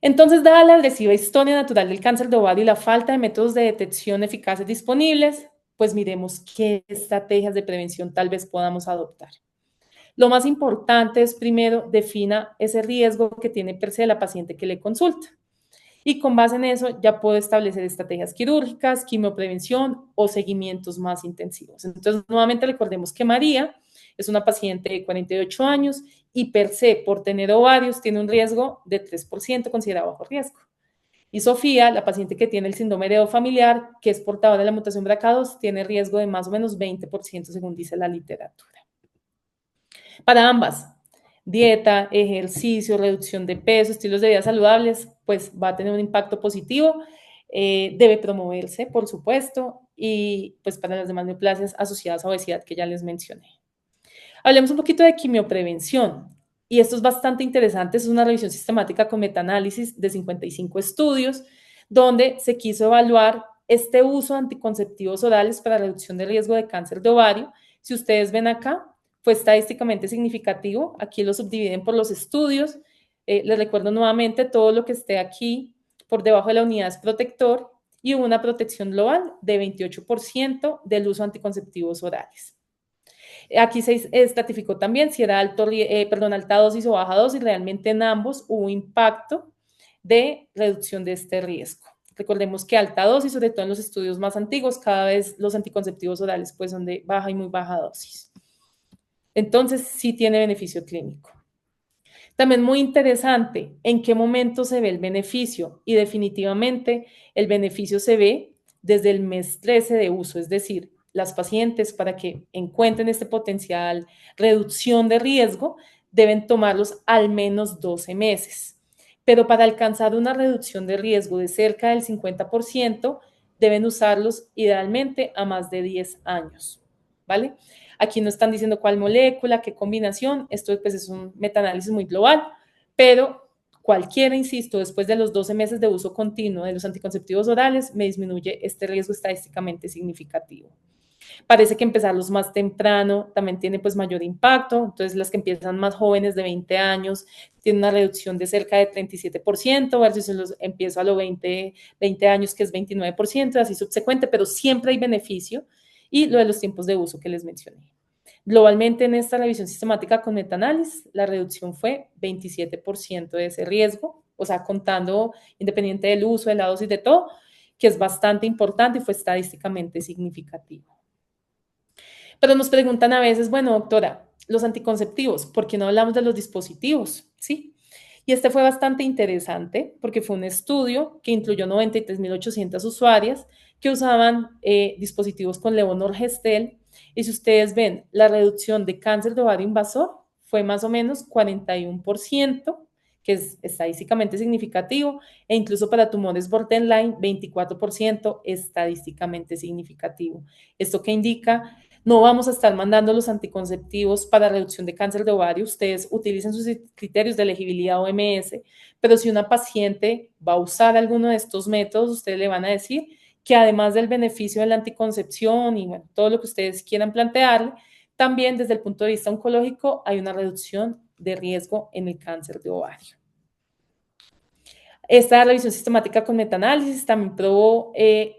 Entonces, dada la agresiva historia natural del cáncer de ovario y la falta de métodos de detección eficaces disponibles, pues miremos qué estrategias de prevención tal vez podamos adoptar. Lo más importante es primero defina ese riesgo que tiene per se la paciente que le consulta. Y con base en eso ya puedo establecer estrategias quirúrgicas, quimioprevención o seguimientos más intensivos. Entonces, nuevamente recordemos que María es una paciente de 48 años y per se, por tener ovarios, tiene un riesgo de 3% considerado bajo riesgo. Y Sofía, la paciente que tiene el síndrome heredofamiliar, que es portadora de la mutación BRCA2, tiene riesgo de más o menos 20%, según dice la literatura. Para ambas, dieta, ejercicio, reducción de peso, estilos de vida saludables, pues va a tener un impacto positivo. Debe promoverse, por supuesto, y pues para las demás neoplasias asociadas a obesidad que ya les mencioné. Hablemos un poquito de quimioprevención. Y esto es bastante interesante, es una revisión sistemática con metaanálisis de 55 estudios, donde se quiso evaluar este uso de anticonceptivos orales para reducción de riesgo de cáncer de ovario. Si ustedes ven acá, fue estadísticamente significativo. Aquí lo subdividen por los estudios. Les recuerdo nuevamente, todo lo que esté aquí por debajo de la unidad es protector y hubo una protección global de 28% del uso de anticonceptivos orales. Aquí se estratificó también si era alta dosis o baja dosis. Realmente en ambos hubo impacto de reducción de este riesgo. Recordemos que alta dosis, sobre todo en los estudios más antiguos, cada vez los anticonceptivos orales pues son de baja y muy baja dosis. Entonces, sí tiene beneficio clínico. También muy interesante, ¿en qué momento se ve el beneficio? Y definitivamente el beneficio se ve desde el mes 13 de uso, es decir, las pacientes para que encuentren este potencial reducción de riesgo deben tomarlos al menos 12 meses. Pero para alcanzar una reducción de riesgo de cerca del 50%, deben usarlos idealmente a más de 10 años, ¿vale? Aquí no están diciendo cuál molécula, qué combinación, esto pues es un metaanálisis muy global, pero cualquiera, insisto, después de los 12 meses de uso continuo de los anticonceptivos orales, me disminuye este riesgo estadísticamente significativo. Parece que empezarlos más temprano también tiene pues mayor impacto, entonces las que empiezan más jóvenes de 20 años tienen una reducción de cerca de 37% versus si los empiezo a los 20 años que es 29%, así subsecuente, pero siempre hay beneficio y lo de los tiempos de uso que les mencioné. Globalmente en esta revisión sistemática con metaanálisis, la reducción fue 27% de ese riesgo, o sea, contando independiente del uso, de la dosis, de todo, que es bastante importante y fue estadísticamente significativo. Pero nos preguntan a veces, bueno, doctora, los anticonceptivos, ¿por qué no hablamos de los dispositivos? Sí. Y este fue bastante interesante porque fue un estudio que incluyó 93.800 usuarias que usaban dispositivos con levonorgestrel. Y si ustedes ven, la reducción de cáncer de ovario invasor fue más o menos 41%, que es estadísticamente significativo, e incluso para tumores borderline, 24% estadísticamente significativo. ¿Esto qué indica? No vamos a estar mandando los anticonceptivos para reducción de cáncer de ovario. Ustedes utilicen sus criterios de elegibilidad OMS, pero si una paciente va a usar alguno de estos métodos, ustedes le van a decir que además del beneficio de la anticoncepción y bueno, todo lo que ustedes quieran plantearle, también desde el punto de vista oncológico hay una reducción de riesgo en el cáncer de ovario. Esta revisión sistemática con metaanálisis también probó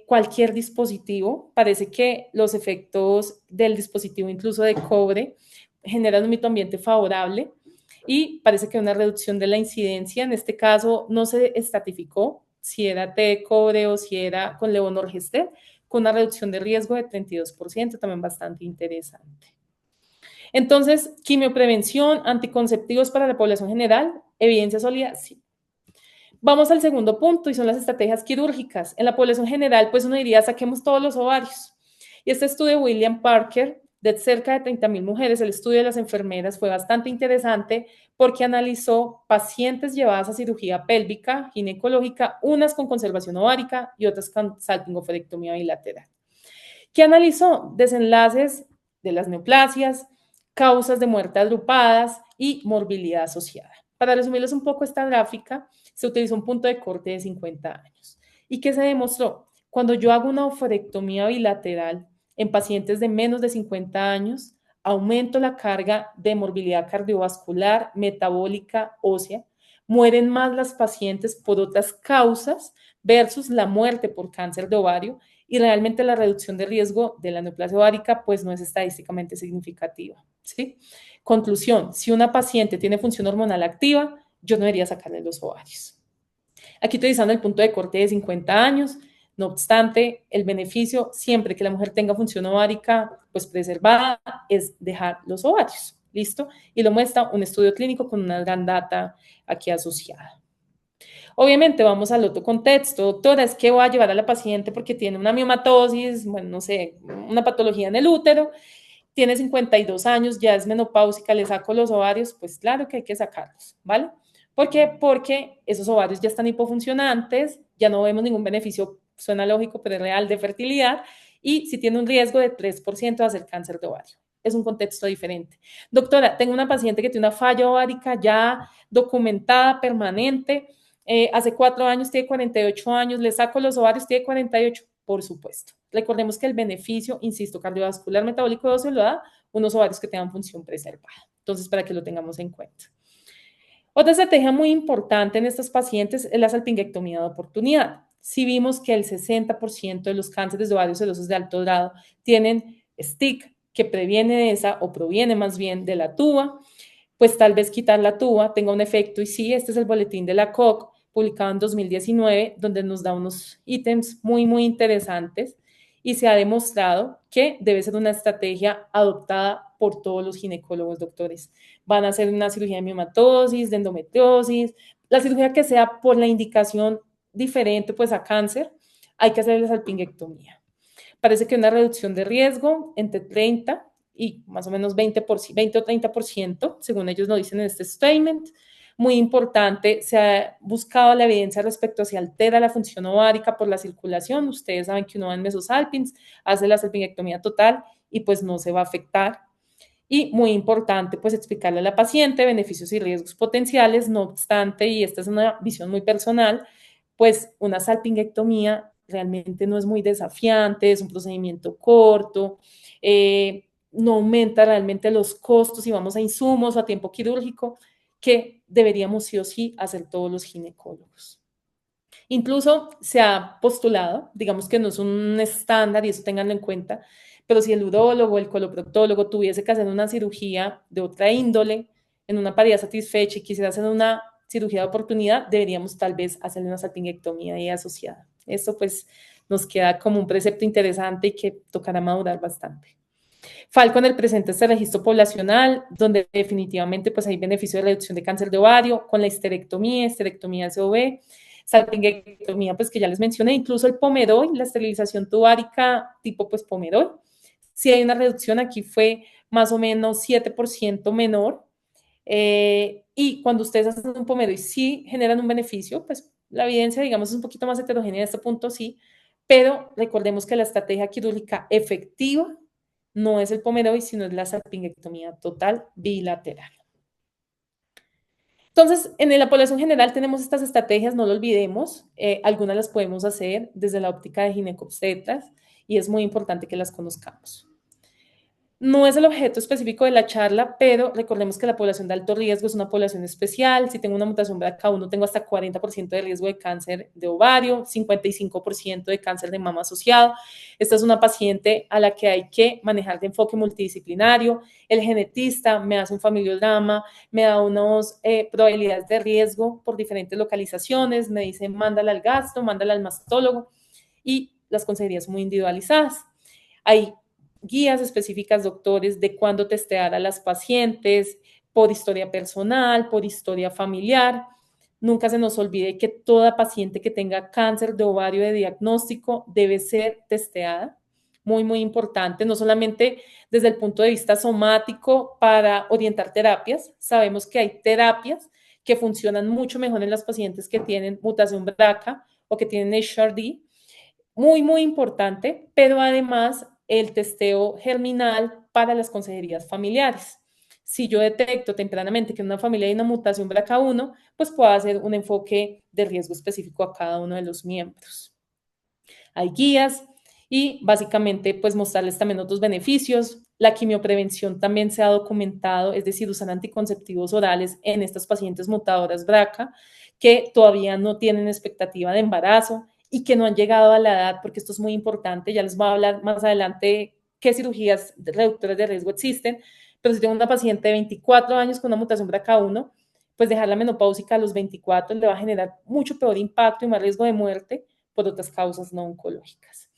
cualquier dispositivo. Parece que los efectos del dispositivo, incluso de cobre, generan un microambiente favorable y parece que una reducción de la incidencia. En este caso no se estratificó si era té de cobre o si era con levonorgestrel, con una reducción de riesgo de 32%, también bastante interesante. Entonces, quimioprevención, anticonceptivos para la población general, evidencia sólida, sí. Vamos al segundo punto y son las estrategias quirúrgicas. En la población general, pues uno diría, saquemos todos los ovarios. Y este estudio de William Parker, de cerca de 30.000 mujeres, el estudio de las enfermeras fue bastante interesante porque analizó pacientes llevadas a cirugía pélvica, ginecológica, unas con conservación ovárica y otras con salpingoforectomía bilateral. ¿Qué analizó? Desenlaces de las neoplasias, causas de muerte agrupadas y morbilidad asociada. Para resumirles un poco esta gráfica, se utilizó un punto de corte de 50 años. ¿Y qué se demostró? Cuando yo hago una oforectomía bilateral en pacientes de menos de 50 años, aumento la carga de morbilidad cardiovascular, metabólica, ósea, mueren más las pacientes por otras causas versus la muerte por cáncer de ovario y realmente la reducción de riesgo de la neoplasia ovárica pues no es estadísticamente significativa, ¿sí? Conclusión, si una paciente tiene función hormonal activa, yo no debería sacarle los ovarios. Aquí utilizando el punto de corte de 50 años, no obstante, el beneficio siempre que la mujer tenga función ovárica pues preservada es dejar los ovarios, ¿listo? Y lo muestra un estudio clínico con una gran data aquí asociada. Obviamente vamos al otro contexto, doctora, es que voy a llevar a la paciente porque tiene una miomatosis, bueno, no sé, una patología en el útero, tiene 52 años, ya es menopáusica, le saco los ovarios, pues claro que hay que sacarlos, ¿vale? ¿Por qué? Porque esos ovarios ya están hipofuncionantes, ya no vemos ningún beneficio, suena lógico, pero es real, de fertilidad, y si tiene un riesgo de 3% de hacer cáncer de ovario. Es un contexto diferente. Doctora, tengo una paciente que tiene una falla ovárica ya documentada, permanente, hace 4 años tiene 48 años, le saco los ovarios, tiene 48, por supuesto. Recordemos que el beneficio, insisto, cardiovascular, metabólico, óseo lo da unos ovarios que tengan función preservada. Entonces, para que lo tengamos en cuenta. Otra estrategia muy importante en estos pacientes es la salpingectomía de oportunidad. Si vimos que el 60% de los cánceres de ovarios sedosos de alto grado tienen STIC, que previene de esa o proviene más bien de la tuba, pues tal vez quitar la tuba tenga un efecto. Y sí, este es el boletín de la COC, publicado en 2019, donde nos da unos ítems muy, muy interesantes y se ha demostrado que debe ser una estrategia adoptada por todos los ginecólogos, doctores. Van a hacer una cirugía de miomatosis, de endometriosis, la cirugía que sea por la indicación diferente pues a cáncer, hay que hacer la salpingectomía. Parece que una reducción de riesgo entre 30 y más o menos 20 o 30%, según ellos lo dicen en este statement. Muy importante, se ha buscado la evidencia respecto a si altera la función ovárica por la circulación. Ustedes saben que uno va en mesosalpins, hace la salpingectomía total y pues no se va a afectar. Y muy importante, pues explicarle a la paciente beneficios y riesgos potenciales, no obstante, y esta es una visión muy personal, pues una salpingectomía realmente no es muy desafiante, es un procedimiento corto, no aumenta realmente los costos si vamos a insumos o a tiempo quirúrgico, que deberíamos sí o sí hacer todos los ginecólogos. Incluso se ha postulado, digamos que no es un estándar y eso ténganlo en cuenta, pero si el urólogo o el coloproctólogo tuviese que hacer una cirugía de otra índole en una paridad satisfecha y quisiera hacer una cirugía de oportunidad, deberíamos tal vez hacerle una salpingectomía ahí asociada. Esto pues nos queda como un precepto interesante y que tocará madurar bastante. Falcon presenta este registro poblacional, donde definitivamente pues hay beneficio de reducción de cáncer de ovario con la esterectomía SOV, salpingectomía, pues que ya les mencioné, incluso el pomeroy, la esterilización tubárica tipo pues pomeroy. Si hay una reducción, aquí fue más o menos 7% menor. Y cuando ustedes hacen un pomeroy, sí generan un beneficio, pues la evidencia, digamos, es un poquito más heterogénea en este punto, sí, pero recordemos que la estrategia quirúrgica efectiva no es el pomeroy, sino es la salpingectomía total bilateral. Entonces, en la población general tenemos estas estrategias, no lo olvidemos, algunas las podemos hacer desde la óptica de ginecobstetras y es muy importante que las conozcamos. No es el objeto específico de la charla, pero recordemos que la población de alto riesgo es una población especial. Si tengo una mutación BRCA1, tengo hasta 40% de riesgo de cáncer de ovario, 55% de cáncer de mama asociado. Esta es una paciente a la que hay que manejar de enfoque multidisciplinario. El genetista me hace un familiograma, me da unas probabilidades de riesgo por diferentes localizaciones, me dice mándala al gastro, mándala al mastólogo y las consejerías muy individualizadas. Hay guías específicas, doctores, de cuándo testear a las pacientes por historia personal, por historia familiar. Nunca se nos olvide que toda paciente que tenga cáncer de ovario de diagnóstico debe ser testeada. Muy, muy importante, no solamente desde el punto de vista somático para orientar terapias. Sabemos que hay terapias que funcionan mucho mejor en las pacientes que tienen mutación BRCA o que tienen HRD. Muy, muy importante, pero además el testeo germinal para las consejerías familiares. Si yo detecto tempranamente que en una familia hay una mutación BRCA1, pues puedo hacer un enfoque de riesgo específico a cada uno de los miembros. Hay guías y básicamente pues mostrarles también otros beneficios. La quimioprevención también se ha documentado, es decir, usar anticonceptivos orales en estas pacientes mutadoras BRCA que todavía no tienen expectativa de embarazo y que no han llegado a la edad, porque esto es muy importante, ya les voy a hablar más adelante qué cirugías reductoras de riesgo existen, pero si tengo una paciente de 24 años con una mutación BRCA1, pues dejarla menopáusica a los 24 le va a generar mucho peor impacto y más riesgo de muerte por otras causas no oncológicas.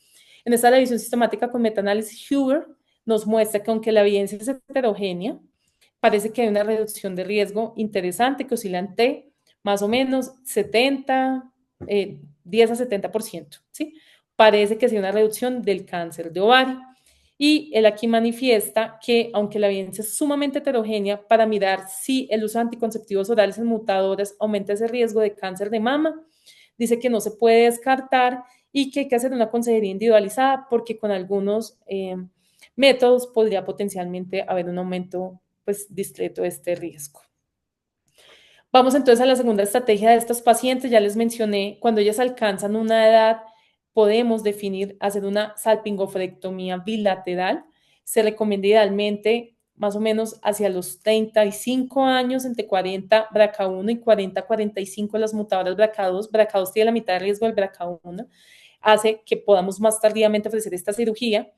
En esta revisión sistemática con metaanálisis Huber nos muestra que aunque la evidencia es heterogénea, parece que hay una reducción de riesgo interesante que oscila entre más o menos 10 a 70%, ¿sí? Parece que sí hay una reducción del cáncer de ovario. Y él aquí manifiesta que, aunque la evidencia es sumamente heterogénea, para mirar si el uso de anticonceptivos orales en mutadoras aumenta ese riesgo de cáncer de mama, dice que no se puede descartar y que hay que hacer una consejería individualizada porque con algunos métodos podría potencialmente haber un aumento pues, discreto de este riesgo. Vamos entonces a la segunda estrategia de estos pacientes. Ya les mencioné, cuando ellas alcanzan una edad, podemos definir hacer una salpingoforectomía bilateral, se recomienda idealmente más o menos hacia los 35 años, entre 40 BRCA1 y 40-45 las mutadoras BRCA2. BRCA2 tiene la mitad de riesgo del BRCA1, hace que podamos más tardíamente ofrecer esta cirugía.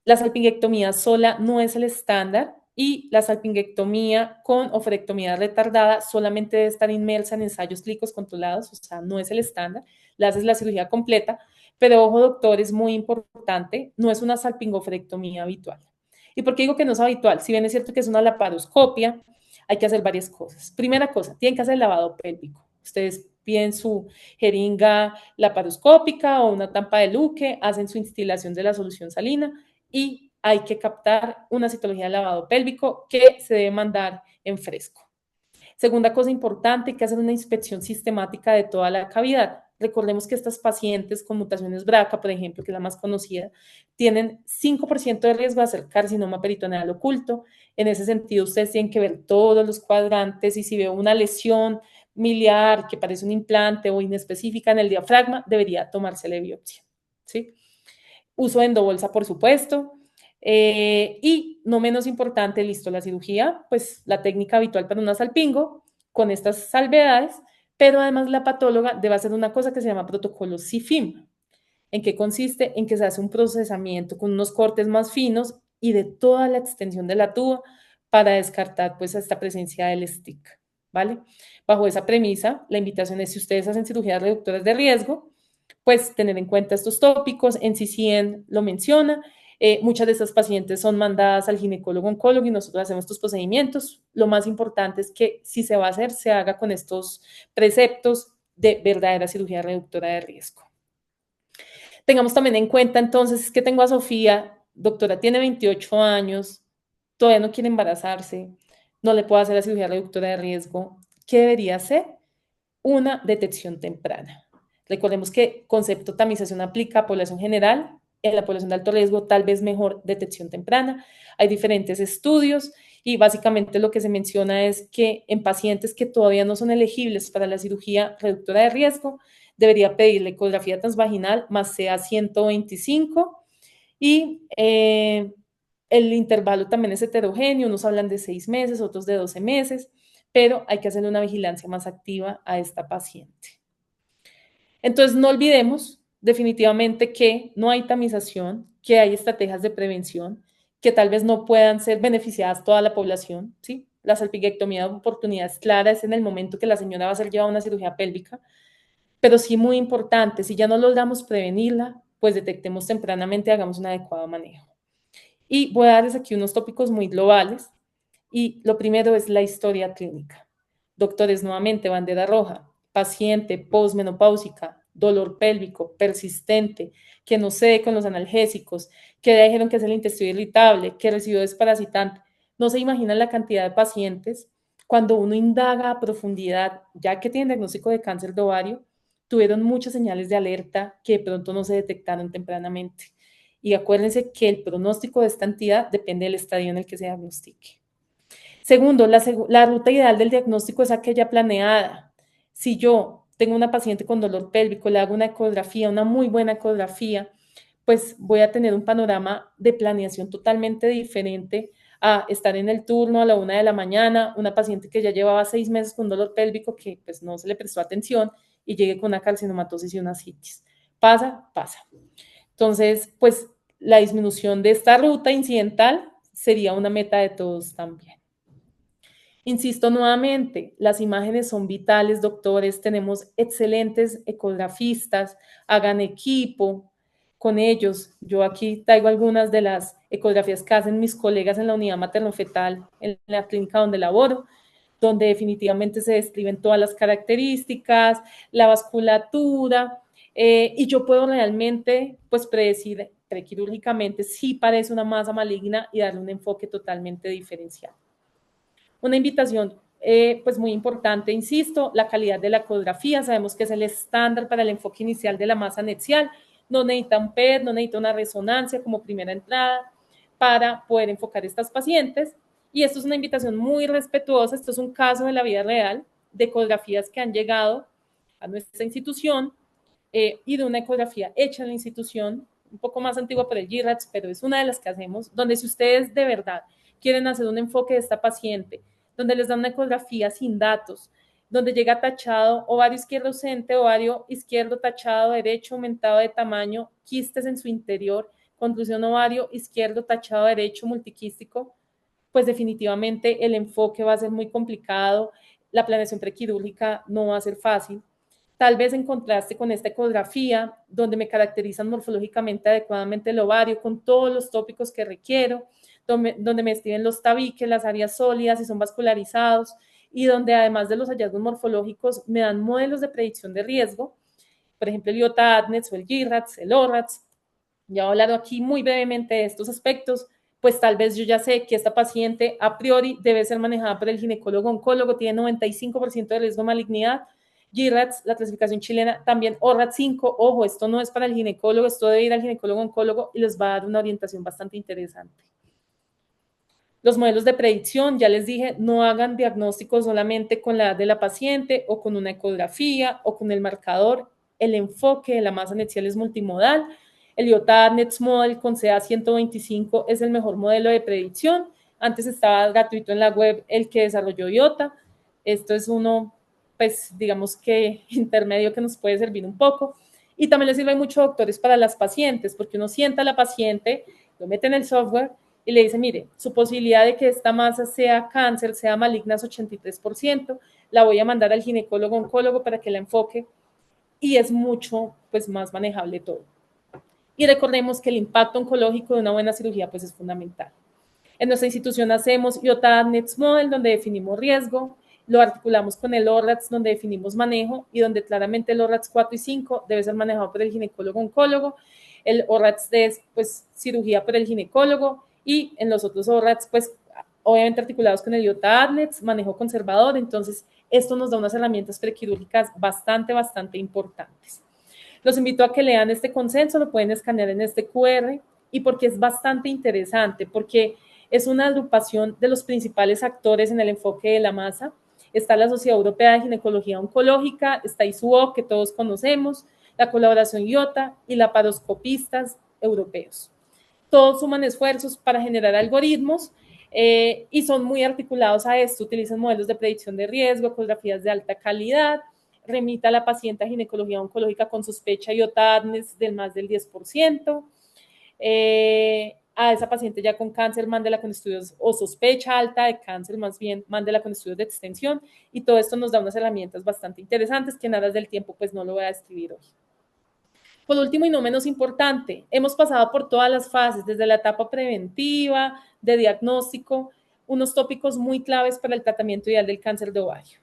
La salpingectomía sola no es el estándar y la salpingectomía con oferectomía retardada solamente debe estar inmersa en ensayos clínicos controlados, o sea, no es el estándar. La haces la cirugía completa, pero ojo, doctor, es muy importante, no es una salpingoferectomía habitual. ¿Y por qué digo que no es habitual? Si bien es cierto que es una laparoscopia, hay que hacer varias cosas. Primera cosa, tienen que hacer el lavado pélvico. Ustedes piden su jeringa laparoscópica o una tampa de Luque, hacen su instilación de la solución salina y hay que captar una citología de lavado pélvico que se debe mandar en fresco. Segunda cosa importante, hay que hacer una inspección sistemática de toda la cavidad. Recordemos que estas pacientes con mutaciones BRCA, por ejemplo, que es la más conocida, tienen 5% de riesgo de hacer carcinoma peritoneal oculto. En ese sentido, ustedes tienen que ver todos los cuadrantes y si veo una lesión miliar que parece un implante o inespecífica en el diafragma, debería tomarse la biopsia. ¿Sí? Uso de endobolsa, por supuesto. Y no menos importante, listo, la cirugía, pues la técnica habitual para una salpingo, con estas salvedades, pero además la patóloga debe hacer una cosa que se llama protocolo CIFIM. ¿En qué consiste? En que se hace un procesamiento con unos cortes más finos y de toda la extensión de la tuba para descartar pues esta presencia del stick, ¿vale? Bajo esa premisa, la invitación es si ustedes hacen cirugías reductoras de riesgo, pues tener en cuenta estos tópicos, en NCCN lo menciona, muchas de estas pacientes son mandadas al ginecólogo oncólogo y nosotros hacemos estos procedimientos. Lo más importante es que si se va a hacer, se haga con estos preceptos de verdadera cirugía reductora de riesgo. Tengamos también en cuenta entonces que tengo a Sofía, doctora, tiene 28 años, todavía no quiere embarazarse, no le puedo hacer la cirugía reductora de riesgo. ¿Qué debería hacer? Una detección temprana. Recordemos que concepto tamización aplica a población general, en la población de alto riesgo tal vez mejor detección temprana. Hay diferentes estudios y básicamente lo que se menciona es que en pacientes que todavía no son elegibles para la cirugía reductora de riesgo, debería pedirle ecografía transvaginal más CA 125 y el intervalo también es heterogéneo, unos hablan de 6 meses, otros de 12 meses, pero hay que hacerle una vigilancia más activa a esta paciente. Entonces, no olvidemos definitivamente que no hay tamización, que hay estrategias de prevención, que tal vez no puedan ser beneficiadas toda la población, ¿sí? La salpingectomía de oportunidad es clara, es en el momento que la señora va a ser llevada a una cirugía pélvica, pero sí muy importante, si ya no logramos prevenirla, pues detectemos tempranamente y hagamos un adecuado manejo. Y voy a darles aquí unos tópicos muy globales. Y lo primero es la historia clínica. Doctores, nuevamente, bandera roja, paciente posmenopáusica, dolor pélvico persistente, que no cede con los analgésicos, que ya dijeron que es el intestino irritable, que recibió desparasitante. No se imaginan la cantidad de pacientes cuando uno indaga a profundidad, ya que tienen diagnóstico de cáncer de ovario, tuvieron muchas señales de alerta que de pronto no se detectaron tempranamente. Y acuérdense que el pronóstico de esta entidad depende del estadio en el que se diagnostique. Segundo, la ruta ideal del diagnóstico es aquella planeada. Si yo tengo una paciente con dolor pélvico, le hago una ecografía, una muy buena ecografía, pues voy a tener un panorama de planeación totalmente diferente a estar en el turno a la 1 de la mañana, una paciente que ya llevaba 6 meses con dolor pélvico que pues no se le prestó atención y llegue con una carcinomatosis y una citis. Pasa, pasa. Entonces, pues la disminución de esta ruta incidental sería una meta de todos también. Insisto nuevamente, las imágenes son vitales, doctores, tenemos excelentes ecografistas, hagan equipo con ellos. Yo aquí traigo algunas de las ecografías que hacen mis colegas en la unidad materno-fetal, en la clínica donde laboro, donde definitivamente se describen todas las características, la vasculatura, y yo puedo realmente pues predecir prequirúrgicamente si parece una masa maligna y darle un enfoque totalmente diferencial. Una invitación pues muy importante, insisto, la calidad de la ecografía, sabemos que es el estándar para el enfoque inicial de la masa anexial, no necesita un PET, no necesita una resonancia como primera entrada para poder enfocar estas pacientes. Y esto es una invitación muy respetuosa, esto es un caso de la vida real de ecografías que han llegado a nuestra institución y de una ecografía hecha en la institución, un poco más antigua por el GIRATS, pero es una de las que hacemos, donde si ustedes de verdad quieren hacer un enfoque de esta paciente, donde les dan una ecografía sin datos, donde llega tachado ovario izquierdo ausente, ovario izquierdo tachado, derecho aumentado de tamaño, quistes en su interior, conclusión ovario izquierdo tachado, derecho multiquístico, pues definitivamente el enfoque va a ser muy complicado, la planeación prequirúrgica no va a ser fácil. Tal vez en contraste con esta ecografía, donde me caracterizan morfológicamente adecuadamente el ovario, con todos los tópicos que requiero, donde me escriben los tabiques, las áreas sólidas y son vascularizados, y donde además de los hallazgos morfológicos me dan modelos de predicción de riesgo, por ejemplo el IOTA-ADNETS o el GIRATS, el ORATS. Ya he hablado aquí muy brevemente de estos aspectos, pues tal vez yo ya sé que esta paciente a priori debe ser manejada por el ginecólogo oncólogo, tiene 95% de riesgo de malignidad. GIRATS, la clasificación chilena, también ORAT 5, ojo, esto no es para el ginecólogo, esto debe ir al ginecólogo oncólogo y les va a dar una orientación bastante interesante. Los modelos de predicción, ya les dije, no hagan diagnósticos solamente con la edad de la paciente o con una ecografía o con el marcador. El enfoque de la masa anexial es multimodal. El IOTA-NETS Model con CA125 es el mejor modelo de predicción. Antes estaba gratuito en la web el que desarrolló IOTA. Esto es uno, pues, digamos que intermedio que nos puede servir un poco. Y también le sirve mucho, doctores, para las pacientes, porque uno sienta a la paciente, lo mete en el software y le dice, mire, su posibilidad de que esta masa sea cáncer, sea maligna es 83%, la voy a mandar al ginecólogo oncólogo para que la enfoque y es mucho pues más manejable todo. Y recordemos que el impacto oncológico de una buena cirugía pues es fundamental. En nuestra institución hacemos IOTA-NETS Model, donde definimos riesgo, lo articulamos con el ORATS, donde definimos manejo, y donde claramente el ORATS 4 y 5 debe ser manejado por el ginecólogo oncólogo, el ORATS es pues cirugía por el ginecólogo, y en los otros ORATS pues obviamente articulados con el IOTA-NETS, manejo conservador, entonces esto nos da unas herramientas prequirúrgicas bastante importantes. Los invito a que lean este consenso, lo pueden escanear en este QR, y porque es bastante interesante, porque es una agrupación de los principales actores en el enfoque de la masa. Está la Sociedad Europea de Ginecología Oncológica, está ISUO, que todos conocemos, la colaboración IOTA y la paroscopistas europeos. Todos suman esfuerzos para generar algoritmos y son muy articulados a esto. Utilizan modelos de predicción de riesgo, ecografías de alta calidad, remita a la paciente a ginecología oncológica con sospecha IOTA-ADNES del más del 10%. A esa paciente ya con cáncer, mándela con estudios o sospecha alta de cáncer, más bien, mándela con estudios de extensión, y todo esto nos da unas herramientas bastante interesantes que en aras del tiempo pues no lo voy a describir hoy. Por último y no menos importante, hemos pasado por todas las fases, desde la etapa preventiva, de diagnóstico, unos tópicos muy claves para el tratamiento ideal del cáncer de ovario.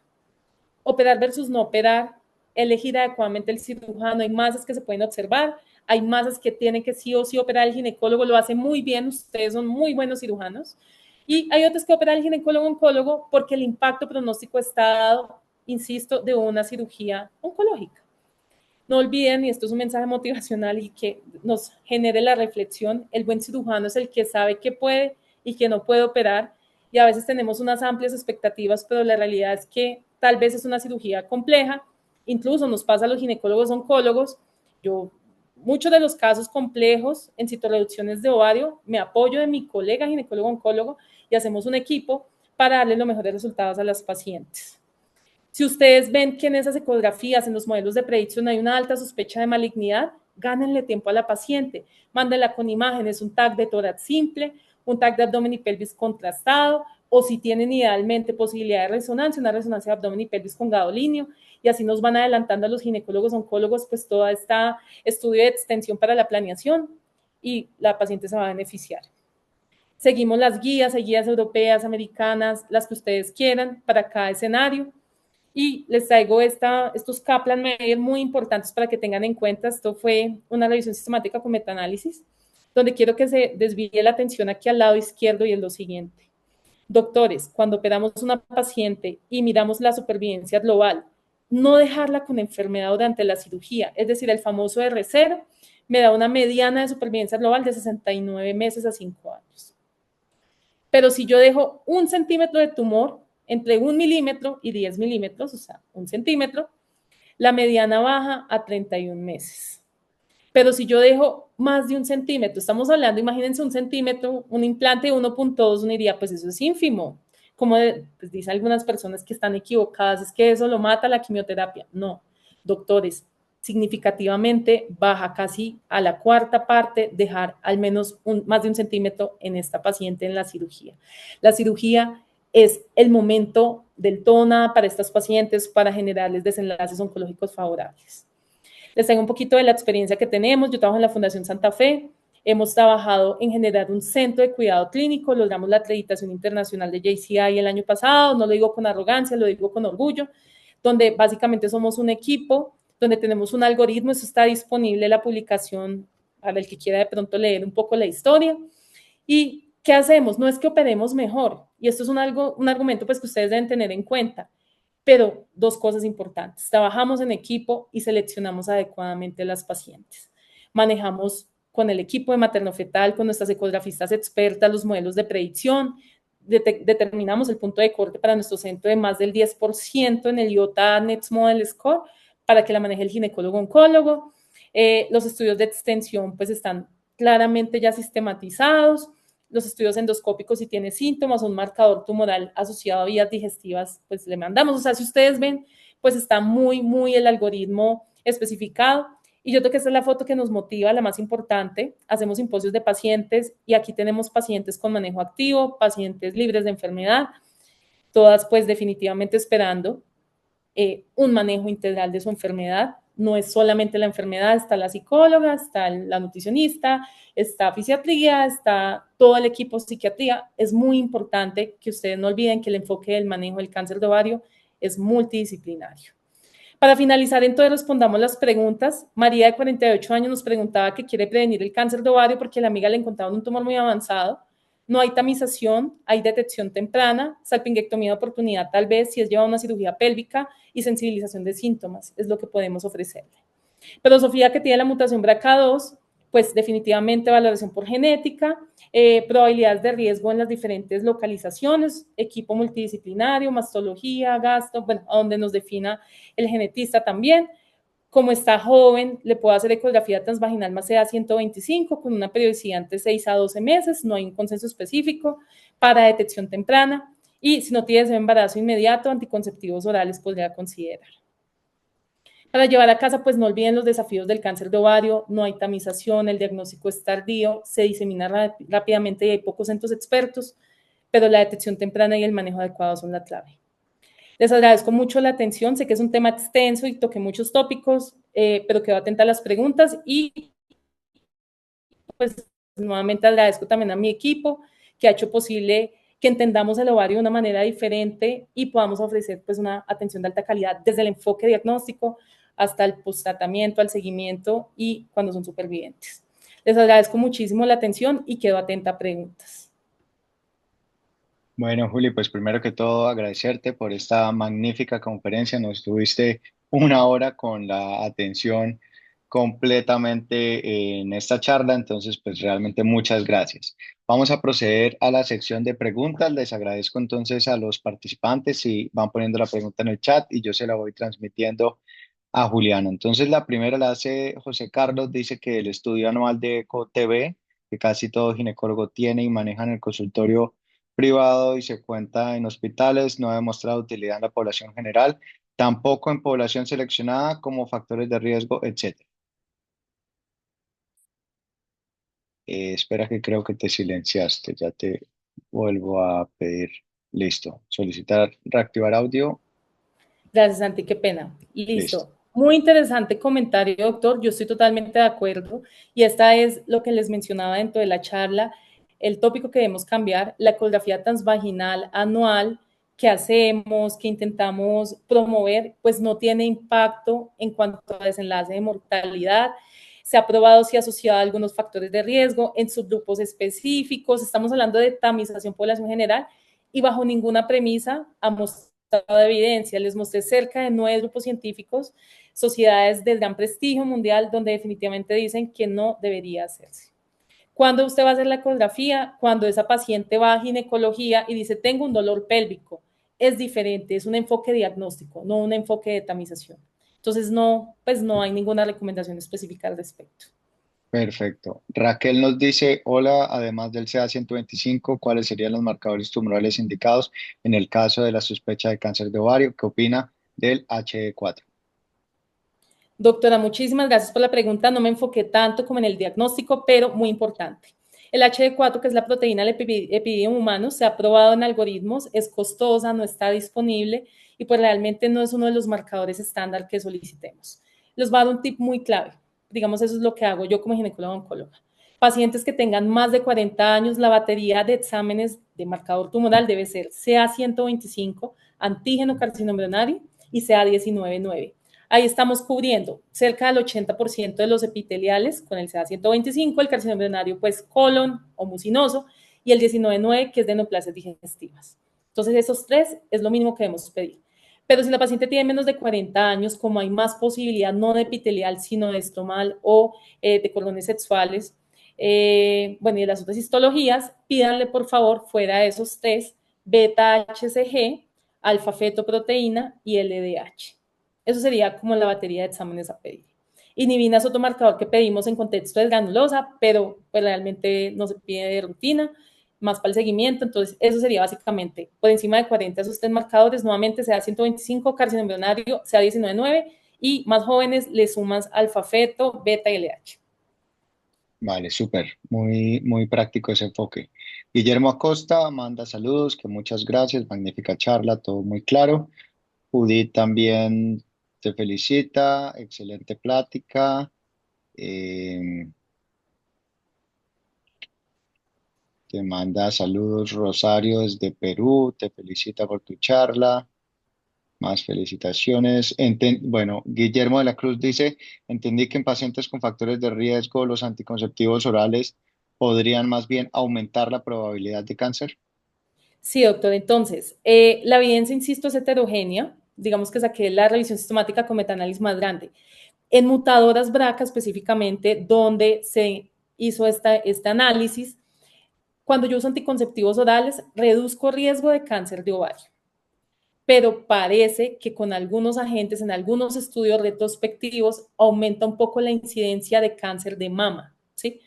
Operar versus no operar, elegir adecuadamente el cirujano, hay masas que se pueden observar, hay masas que tienen que sí o sí operar el ginecólogo, lo hace muy bien, ustedes son muy buenos cirujanos, y hay otros que operan el ginecólogo oncólogo porque el impacto pronóstico está dado, insisto, de una cirugía oncológica. No olviden, y esto es un mensaje motivacional y que nos genere la reflexión, el buen cirujano es el que sabe qué puede y qué no puede operar, y a veces tenemos unas amplias expectativas, pero la realidad es que tal vez es una cirugía compleja, incluso nos pasa a los ginecólogos oncólogos, yo muchos de los casos complejos en citorreducciones de ovario me apoyo de mi colega ginecólogo oncólogo y hacemos un equipo para darle los mejores resultados a las pacientes. Si ustedes ven que en esas ecografías, en los modelos de predicción hay una alta sospecha de malignidad, gánenle tiempo a la paciente, mándenla con imágenes, un tag de tórax simple, un tag de abdomen y pelvis contrastado, o si tienen idealmente posibilidad de resonancia, una resonancia de abdomen y pelvis con gadolíneo, y así nos van adelantando a los ginecólogos oncólogos pues todo este estudio de extensión para la planeación y la paciente se va a beneficiar. Seguimos las guías, hay guías europeas, americanas, las que ustedes quieran para cada escenario. Y les traigo estos Kaplan-Meier muy importantes para que tengan en cuenta. Esto fue una revisión sistemática con metaanálisis, donde quiero que se desvíe la atención aquí al lado izquierdo y es lo siguiente. Doctores, cuando operamos una paciente y miramos la supervivencia global, no dejarla con enfermedad durante la cirugía, es decir, el famoso R0 me da una mediana de supervivencia global de 69 meses a 5 años. Pero si yo dejo 1 centímetro de tumor, entre 1 milímetro y 10 milímetros, o sea, 1 centímetro, la mediana baja a 31 meses. Pero si yo dejo más de 1 centímetro, estamos hablando, imagínense 1 centímetro, un implante de 1,2, uno diría, pues eso es ínfimo. Como pues dicen algunas personas que están equivocadas, es que eso lo mata la quimioterapia. No, doctores, significativamente baja casi a la cuarta parte dejar al menos más de 1 centímetro en esta paciente en la cirugía. La cirugía es el momento del todo nada para estas pacientes para generarles desenlaces oncológicos favorables. Les traigo un poquito de la experiencia que tenemos. Yo trabajo en la Fundación Santa Fe. Hemos trabajado en generar un centro de cuidado clínico. Logramos la acreditación internacional de JCI el año pasado. No lo digo con arrogancia, lo digo con orgullo, donde básicamente somos un equipo, donde tenemos un algoritmo. Eso está disponible, la publicación, para el que quiera de pronto leer un poco la historia. ¿Y qué hacemos? No es que operemos mejor. Y esto es un argumento pues, que ustedes deben tener en cuenta. Pero dos cosas importantes, trabajamos en equipo y seleccionamos adecuadamente a las pacientes. Manejamos con el equipo de materno-fetal, con nuestras ecografistas expertas, los modelos de predicción, determinamos el punto de corte para nuestro centro de más del 10% en el IOTA NETS Model Score para que la maneje el ginecólogo oncólogo. Los estudios de extensión pues están claramente ya sistematizados. Los estudios endoscópicos, si tiene síntomas o un marcador tumoral asociado a vías digestivas, pues le mandamos. O sea, si ustedes ven, pues está muy el algoritmo especificado. Y yo creo que esta es la foto que nos motiva, la más importante. Hacemos simposios de pacientes y aquí tenemos pacientes con manejo activo, pacientes libres de enfermedad, todas pues definitivamente esperando un manejo integral de su enfermedad. No es solamente la enfermedad, está la psicóloga, está la nutricionista, está fisiatría, está todo el equipo psiquiatría. Es muy importante que ustedes no olviden que el enfoque del manejo del cáncer de ovario es multidisciplinario. Para finalizar, entonces respondamos las preguntas. María, de 48 años, nos preguntaba que quiere prevenir el cáncer de ovario porque la amiga le encontraba un tumor muy avanzado. No hay tamización, hay detección temprana, salpingectomía de oportunidad tal vez si es llevada a una cirugía pélvica y sensibilización de síntomas, es lo que podemos ofrecerle. Pero Sofía, que tiene la mutación BRCA2, pues definitivamente valoración por genética, probabilidades de riesgo en las diferentes localizaciones, equipo multidisciplinario, mastología, gastro, bueno, a donde nos defina el genetista también. Como está joven, le puedo hacer ecografía transvaginal más EA 125 con una periodicidad entre 6 a 12 meses, no hay un consenso específico para detección temprana y si no tiene embarazo inmediato, anticonceptivos orales podría considerar. Para llevar a casa, pues no olviden los desafíos del cáncer de ovario, no hay tamización, el diagnóstico es tardío, se disemina rápidamente y hay pocos centros expertos, pero la detección temprana y el manejo adecuado son la clave. Les agradezco mucho la atención, sé que es un tema extenso y toqué muchos tópicos, pero quedo atenta a las preguntas y pues nuevamente agradezco también a mi equipo que ha hecho posible que entendamos el ovario de una manera diferente y podamos ofrecer pues una atención de alta calidad desde el enfoque diagnóstico hasta el post-tratamiento, al seguimiento y cuando son supervivientes. Les agradezco muchísimo la atención y quedo atenta a preguntas. Bueno, Juli, pues primero que todo agradecerte por esta magnífica conferencia. Nos tuviste 1 hora con la atención completamente en esta charla, entonces pues realmente muchas gracias. Vamos a proceder a la sección de preguntas. Les agradezco entonces a los participantes si van poniendo la pregunta en el chat y yo se la voy transmitiendo a Juliana. Entonces la primera la hace José Carlos, dice que el estudio anual de ECO-TV, que casi todo ginecólogo tiene y maneja en el consultorio privado y se cuenta en hospitales, no ha demostrado utilidad en la población general, tampoco en población seleccionada como factores de riesgo, etcétera. Espera que creo que te silenciaste, ya te vuelvo a pedir. Listo. Solicitar reactivar audio. Gracias, Santi, qué pena. Listo. Listo. Muy interesante comentario, doctor. Yo estoy totalmente de acuerdo. Y esta es lo que les mencionaba dentro de la charla, el tópico que debemos cambiar, la ecografía transvaginal anual que hacemos, que intentamos promover, pues no tiene impacto en cuanto a desenlace de mortalidad. Se ha probado si asociado a algunos factores de riesgo en subgrupos específicos. Estamos hablando de tamización población general y bajo ninguna premisa ha mostrado de evidencia. Les mostré cerca de 9 grupos científicos, sociedades de gran prestigio mundial, donde definitivamente dicen que no debería hacerse. Cuando usted va a hacer la ecografía, cuando esa paciente va a ginecología y dice, tengo un dolor pélvico, es diferente, es un enfoque diagnóstico, no un enfoque de tamización. Entonces, no, pues no hay ninguna recomendación específica al respecto. Perfecto. Raquel nos dice, hola, además del CA 125, ¿cuáles serían los marcadores tumorales indicados en el caso de la sospecha de cáncer de ovario? ¿Qué opina del HE4? Doctora, muchísimas gracias por la pregunta. No me enfoqué tanto como en el diagnóstico, pero muy importante. El HD4, que es la proteína del epididio humano, se ha probado en algoritmos, es costosa, no está disponible y pues realmente no es uno de los marcadores estándar que solicitemos. Les voy a dar un tip muy clave. Digamos, eso es lo que hago yo como ginecóloga oncóloga. Pacientes que tengan más de 40 años, la batería de exámenes de marcador tumoral debe ser CA 125, antígeno carcinoma embrionario y CA 19,9. Ahí estamos cubriendo cerca del 80% de los epiteliales con el CA 125, el carcinoma embrionario, pues colon o mucinoso, y el 19,9, que es de neoplasias digestivas. Entonces, esos tres es lo mínimo que debemos pedir. Pero si la paciente tiene menos de 40 años, como hay más posibilidad no de epitelial, sino de estomal o de colones sexuales, bueno, y de las otras histologías, pídanle por favor fuera de esos test beta-HCG, alfa-fetoproteína y LDH. Eso sería como la batería de exámenes a pedir. Inhibina es otro marcador que pedimos en contexto de granulosa, pero pues realmente no se pide de rutina, más para el seguimiento. Entonces, eso sería básicamente por encima de 40 esos tres marcadores. Nuevamente, sea 125, carcinoma embrionario, sea 19,9 y más jóvenes le sumas alfa-feto, beta y LH. Vale, súper. Muy, muy práctico ese enfoque. Guillermo Acosta manda saludos, que muchas gracias, magnífica charla, todo muy claro. Judith también te felicita, excelente plática. Eh, Te manda saludos Rosario desde Perú, te felicita por tu charla. Más felicitaciones. Bueno, Guillermo de la Cruz dice, entendí que en pacientes con factores de riesgo los anticonceptivos orales podrían más bien aumentar la probabilidad de cáncer. Sí, doctor. Entonces, la evidencia, insisto, es heterogénea. Digamos que saqué la revisión sistemática con metaanálisis más grande. En mutadoras BRCA específicamente, donde se hizo este análisis, cuando yo uso anticonceptivos orales, reduzco riesgo de cáncer de ovario. Pero parece que con algunos agentes, en algunos estudios retrospectivos, aumenta un poco la incidencia de cáncer de mama, ¿sí?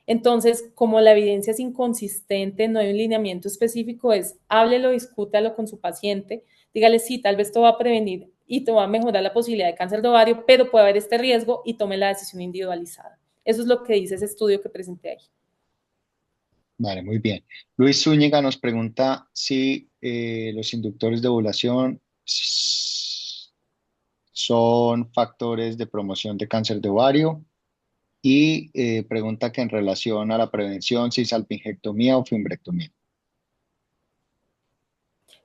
Entonces, como la evidencia es inconsistente, no hay un lineamiento específico, es háblelo, discútalo con su paciente, dígale, sí, tal vez te va a prevenir y te va a mejorar la posibilidad de cáncer de ovario, pero puede haber este riesgo y tome la decisión individualizada. Eso es lo que dice ese estudio que presenté ahí. Vale, muy bien. Luis Zúñiga nos pregunta si los inductores de ovulación son factores de promoción de cáncer de ovario y pregunta que en relación a la prevención, si salpingectomía o fimbrectomía.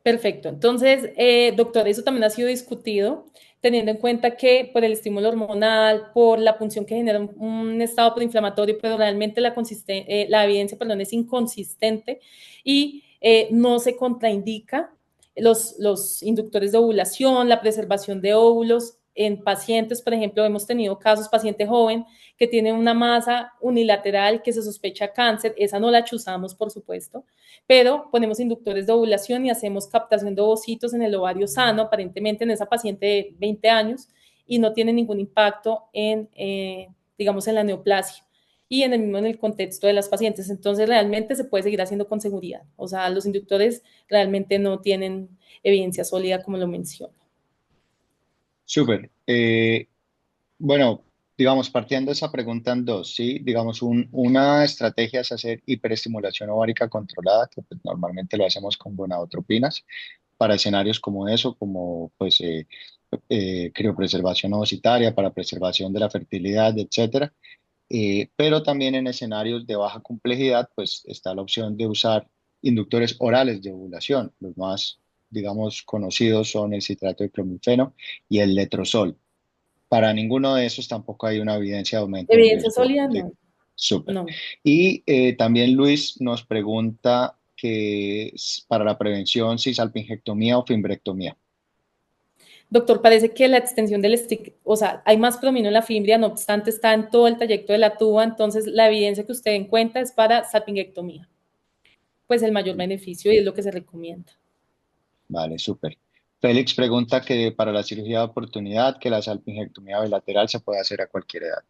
Perfecto. Entonces, doctor, eso también ha sido discutido, teniendo en cuenta que por el estímulo hormonal, por la punción que genera un estado proinflamatorio, pero realmente la evidencia, perdón, es inconsistente y no se contraindica los inductores de ovulación, la preservación de óvulos en pacientes, por ejemplo, hemos tenido casos, paciente joven que tiene una masa unilateral que se sospecha cáncer, esa no la chuzamos, por supuesto, pero ponemos inductores de ovulación y hacemos captación de ovocitos en el ovario sano, aparentemente en esa paciente de 20 años, y no tiene ningún impacto en, digamos, en la neoplasia y en el mismo en el contexto de las pacientes. Entonces, realmente se puede seguir haciendo con seguridad. O sea, los inductores realmente no tienen evidencia sólida, como lo menciono. Súper. Bueno, digamos, partiendo esa pregunta en dos, ¿sí? Digamos, una estrategia es hacer hiperestimulación ovárica controlada, que pues, normalmente lo hacemos con gonadotropinas, para escenarios como eso, como pues criopreservación ovocitaria, para preservación de la fertilidad, etcétera. Pero también en escenarios de baja complejidad, pues está la opción de usar inductores orales de ovulación. Los más, digamos, conocidos son el citrato de clomifeno y el letrozol. Para ninguno de esos tampoco hay una evidencia de aumento en Evidencia riesgo sólida, de no. súper. No. Y también Luis nos pregunta que para la prevención si salpingectomía o fimbrectomía. Doctor, parece que la extensión del stick, o sea, hay más predominio en la fimbria, no obstante está en todo el trayecto de la tuba, entonces la evidencia que usted encuentra es para salpingectomía, pues el mayor beneficio y es lo que se recomienda. Vale, súper. Félix pregunta que para la cirugía de oportunidad, que la salpingectomía bilateral se puede hacer a cualquier edad.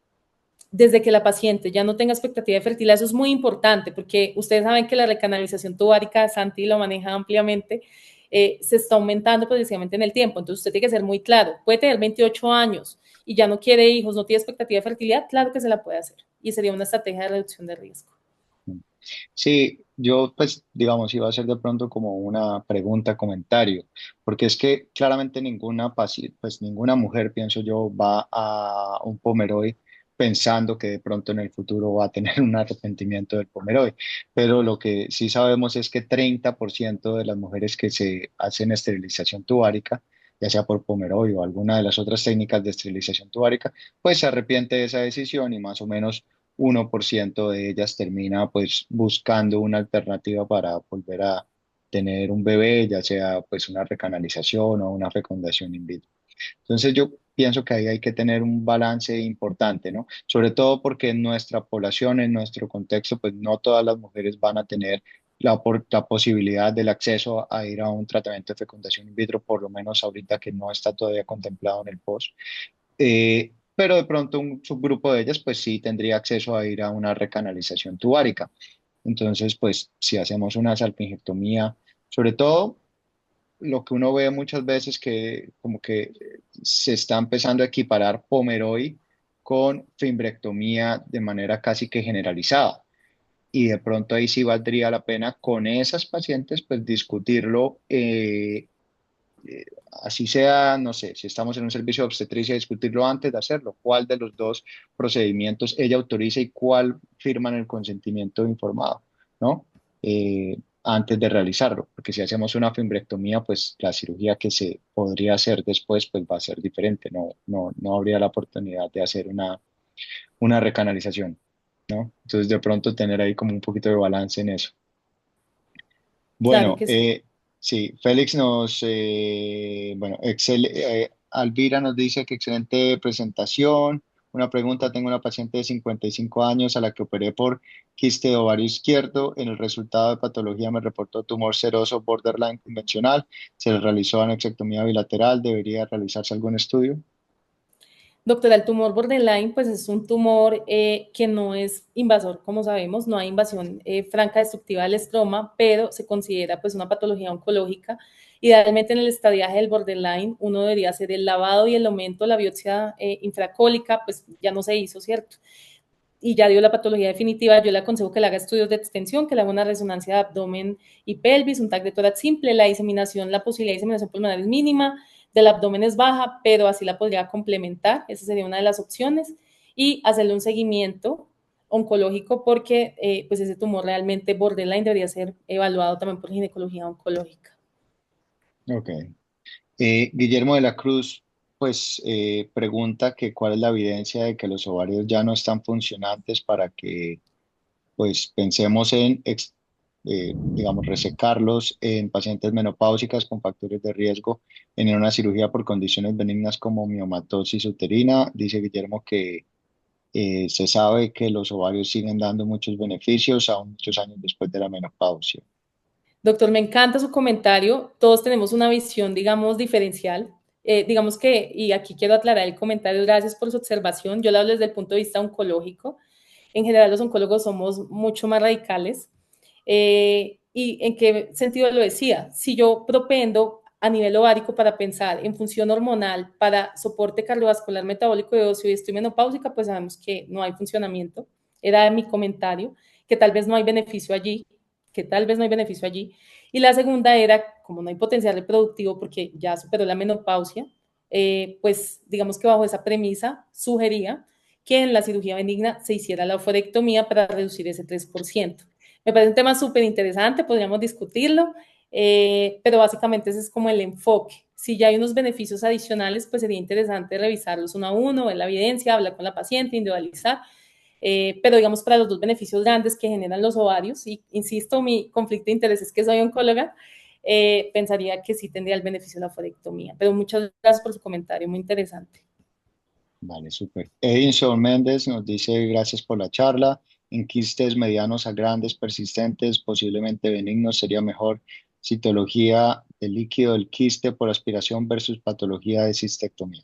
desde que la paciente ya no tenga expectativa de fertilidad. Eso es muy importante porque ustedes saben que la recanalización tubárica, Santi lo maneja ampliamente, se está aumentando progresivamente en el tiempo. Entonces usted tiene que ser muy claro. Puede tener 28 años y ya no quiere hijos, no tiene expectativa de fertilidad, claro que se la puede hacer y sería una estrategia de reducción de riesgo. Sí, yo pues digamos iba a hacer de pronto como una pregunta, comentario, porque es que claramente ninguna paciente, pues ninguna mujer, pienso yo, va a un Pomeroy pensando que de pronto en el futuro va a tener un arrepentimiento del Pomeroy, pero lo que sí sabemos es que 30% de las mujeres que se hacen esterilización tubárica, ya sea por Pomeroy o alguna de las otras técnicas de esterilización tubárica, pues se arrepiente de esa decisión y más o menos 1% de ellas termina pues buscando una alternativa para volver a tener un bebé, ya sea pues una recanalización o una fecundación in vitro. Entonces yo pienso que ahí hay que tener un balance importante, ¿no? Sobre todo porque en nuestra población, en nuestro contexto, pues no todas las mujeres van a tener la posibilidad del acceso a ir a un tratamiento de fecundación in vitro, por lo menos ahorita que no está todavía contemplado en el POS. Pero de pronto un subgrupo de ellas, pues sí tendría acceso a ir a una recanalización tubárica. Entonces, pues si hacemos una salpingectomía, sobre todo lo que uno ve muchas veces que como que se está empezando a equiparar Pomeroy con fimbrectomía de manera casi que generalizada. Y de pronto ahí sí valdría la pena con esas pacientes, pues discutirlo eh, así sea, no sé, si estamos en un servicio de obstetricia, discutirlo antes de hacerlo, cuál de los dos procedimientos ella autoriza y cuál firman el consentimiento informado, ¿no? Antes de realizarlo, porque si hacemos una fimbrectomía, pues la cirugía que se podría hacer después, pues va a ser diferente, no habría la oportunidad de hacer una recanalización, ¿no? Entonces, de pronto tener ahí como un poquito de balance en eso. Claro Bueno, que sí. sí, Félix bueno, Alvira nos dice que excelente presentación. Una pregunta, tengo una paciente de 55 años a la que operé por quiste de ovario izquierdo. En el resultado de patología me reportó tumor seroso borderline convencional. Se le realizó anexectomía bilateral. ¿Debería realizarse algún estudio? Doctora, el tumor borderline, pues es un tumor que no es invasor, como sabemos, no hay invasión franca destructiva del estroma, pero se considera pues una patología oncológica. Idealmente en el estadiaje del borderline uno debería hacer el lavado y el aumento, la biopsia infracólica, pues ya no se hizo, ¿cierto? Y ya dio la patología definitiva, yo le aconsejo que le haga estudios de extensión, que le haga una resonancia de abdomen y pelvis, un TAC de tórax simple, la diseminación, la posibilidad de diseminación pulmonar es mínima, del abdomen es baja, pero así la podría complementar, esa sería una de las opciones, y hacerle un seguimiento oncológico porque pues ese tumor realmente borderline debería ser evaluado también por ginecología oncológica. Ok. Guillermo de la Cruz, pues pregunta que cuál es la evidencia de que los ovarios ya no están funcionantes para que pues pensemos en, digamos, resecarlos en pacientes menopáusicas con factores de riesgo en una cirugía por condiciones benignas como miomatosis uterina. Dice Guillermo que se sabe que los ovarios siguen dando muchos beneficios aún muchos años después de la menopausia. Doctor, me encanta su comentario. Todos tenemos una visión, digamos, diferencial. Digamos que, y aquí quiero aclarar el comentario, gracias por su observación. Yo lo hablo desde el punto de vista oncológico. En general, los oncólogos somos mucho más radicales. ¿Y en qué sentido lo decía? Si yo propendo a nivel ovárico para pensar en función hormonal, para soporte cardiovascular metabólico de óseo y estoy menopáusica, pues sabemos que no hay funcionamiento. Era mi comentario, que tal vez no hay beneficio allí, que tal vez no hay beneficio allí. Y la segunda era, como no hay potencial reproductivo porque ya superó la menopausia, pues digamos que bajo esa premisa sugería que en la cirugía benigna se hiciera la oforectomía para reducir ese 3%. Me parece un tema súper interesante, podríamos discutirlo, pero básicamente ese es como el enfoque. Si ya hay unos beneficios adicionales, pues sería interesante revisarlos uno a uno, ver la evidencia, hablar con la paciente, individualizar, pero digamos para los dos beneficios grandes que generan los ovarios, y insisto, mi conflicto de interés es que soy oncóloga, pensaría que sí tendría el beneficio de la forectomía. Pero muchas gracias por su comentario, muy interesante. Vale, súper. Edinson Méndez nos dice gracias por la charla. En quistes medianos a grandes, persistentes, posiblemente benignos, sería mejor citología del líquido del quiste por aspiración versus patología de cistectomía.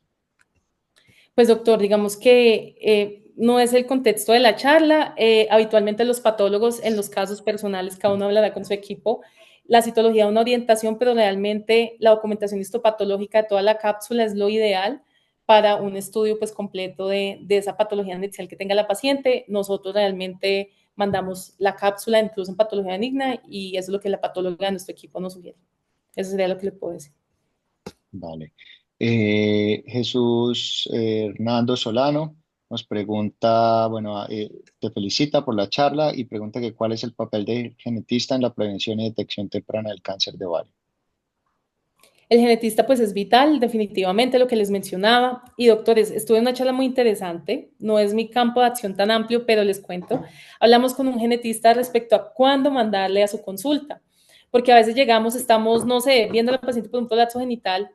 Pues doctor, digamos que no es el contexto de la charla. Habitualmente los patólogos, en los casos personales, cada uno hablará con su equipo. La citología es una orientación, pero realmente la documentación histopatológica de toda la cápsula es lo ideal para un estudio pues completo de esa patología inicial que tenga la paciente. Nosotros realmente mandamos la cápsula incluso en patología benigna y eso es lo que la patóloga de nuestro equipo nos sugiere. Eso sería lo que le puedo decir. Vale. Jesús Hernando Solano nos pregunta, bueno, te felicita por la charla y pregunta que cuál es el papel del genetista en la prevención y detección temprana del cáncer de ovario. El genetista pues es vital, definitivamente lo que les mencionaba. Y doctores, estuve en una charla muy interesante, no es mi campo de acción tan amplio, pero les cuento. Hablamos con un genetista respecto a cuándo mandarle a su consulta, porque a veces llegamos, estamos, no sé, viendo a la paciente por un prolapso genital,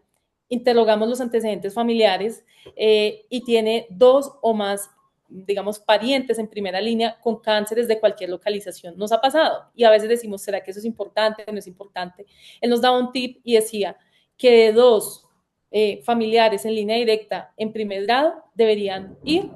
interrogamos los antecedentes familiares y tiene 2 o más, digamos, parientes en primera línea con cánceres de cualquier localización. Nos ha pasado y a veces decimos, ¿será que eso es importante o no es importante? Él nos daba un tip y decía, que de 2 familiares en línea directa en primer grado deberían ir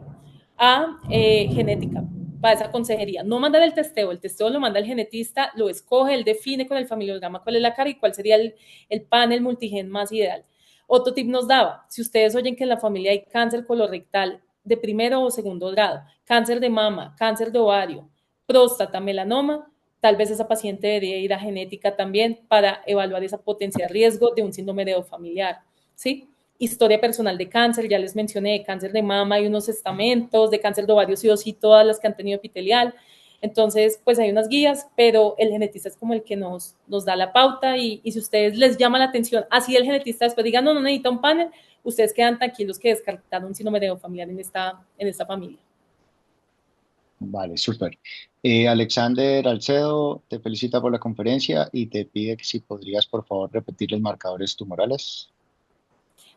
a genética para esa consejería. No mandar el testeo lo manda el genetista, lo escoge, él define con el familiograma cuál es la cara y cuál sería el panel multigen más ideal. Otro tip nos daba, si ustedes oyen que en la familia hay cáncer colorectal de primero o segundo grado, cáncer de mama, cáncer de ovario, próstata, melanoma, tal vez esa paciente debería ir a genética también para evaluar ese potencial riesgo de un síndrome familiar, ¿sí? Historia personal de cáncer, ya les mencioné, de cáncer de mama hay unos estamentos, de cáncer de ovario sí o sí, todas las que han tenido epitelial. Entonces, pues hay unas guías, pero el genetista es como el que nos da la pauta y si ustedes les llama la atención, así el genetista después diga, no necesita un panel, ustedes quedan tranquilos que descartaron un síndrome familiar en esta familia. Vale, súper. Alexander Alcedo te felicita por la conferencia y te pide que si podrías, por favor, repetir los marcadores tumorales.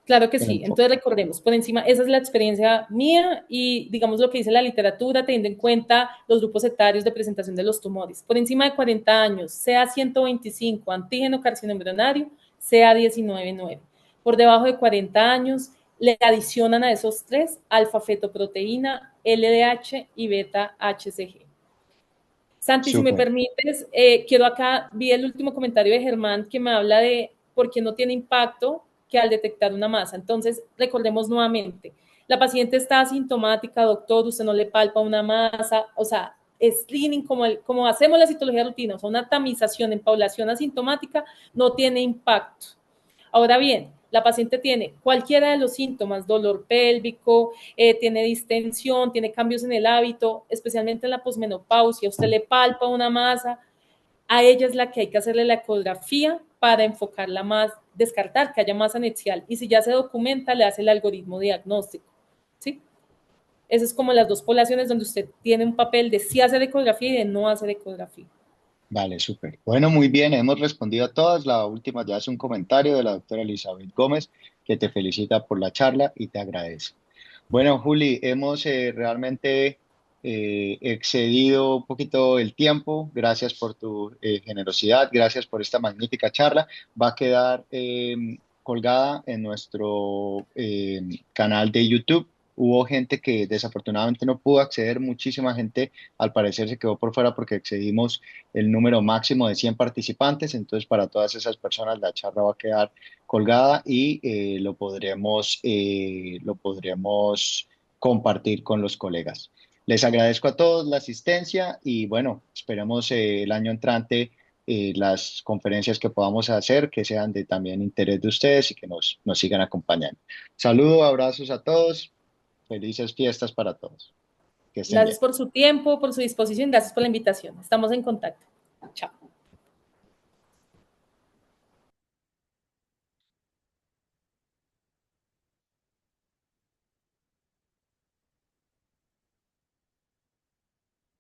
Claro que El sí. enfoque. Entonces recordemos, por encima, esa es la experiencia mía y digamos lo que dice la literatura, teniendo en cuenta los grupos etarios de presentación de los tumores. Por encima de 40 años, sea 125 antígeno carcinoma embrionario, sea 19,9. Por debajo de 40 años, le adicionan a esos 3 alfa-fetoproteína, LDH y beta-HCG. Santi, si me Súper. permites, quiero acá, vi el último comentario de Germán que me habla de por qué no tiene impacto que al detectar una masa. Entonces, recordemos nuevamente, la paciente está asintomática, doctor, usted no le palpa una masa, o sea, screening como hacemos la citología rutina, o sea, una tamización en población asintomática no tiene impacto. Ahora bien, la paciente tiene cualquiera de los síntomas, dolor pélvico, tiene distensión, tiene cambios en el hábito, especialmente en la posmenopausia, usted le palpa una masa, a ella es la que hay que hacerle la ecografía para enfocarla más, descartar que haya masa anexial y si ya se documenta, le hace el algoritmo diagnóstico, ¿sí? Esas es como las 2 poblaciones donde usted tiene un papel de sí hacer ecografía y de no hacer ecografía. Vale, súper. Bueno, muy bien, hemos respondido a todas. La última ya es un comentario de la doctora Elizabeth Gómez, que te felicita por la charla y te agradece. Bueno, Juli, hemos realmente excedido un poquito el tiempo. Gracias por tu generosidad, gracias por esta magnífica charla. Va a quedar colgada en nuestro canal de YouTube. Hubo gente que desafortunadamente no pudo acceder, muchísima gente al parecer se quedó por fuera porque excedimos el número máximo de 100 participantes, entonces para todas esas personas la charla va a quedar colgada y lo podremos compartir con los colegas. Les agradezco a todos la asistencia y bueno, esperemos el año entrante las conferencias que podamos hacer que sean de también interés de ustedes y que nos sigan acompañando. Saludos, abrazos a todos, felices fiestas para todos. Que estén bien. Gracias por su tiempo, por su disposición, gracias por la invitación. Estamos en contacto. Chao.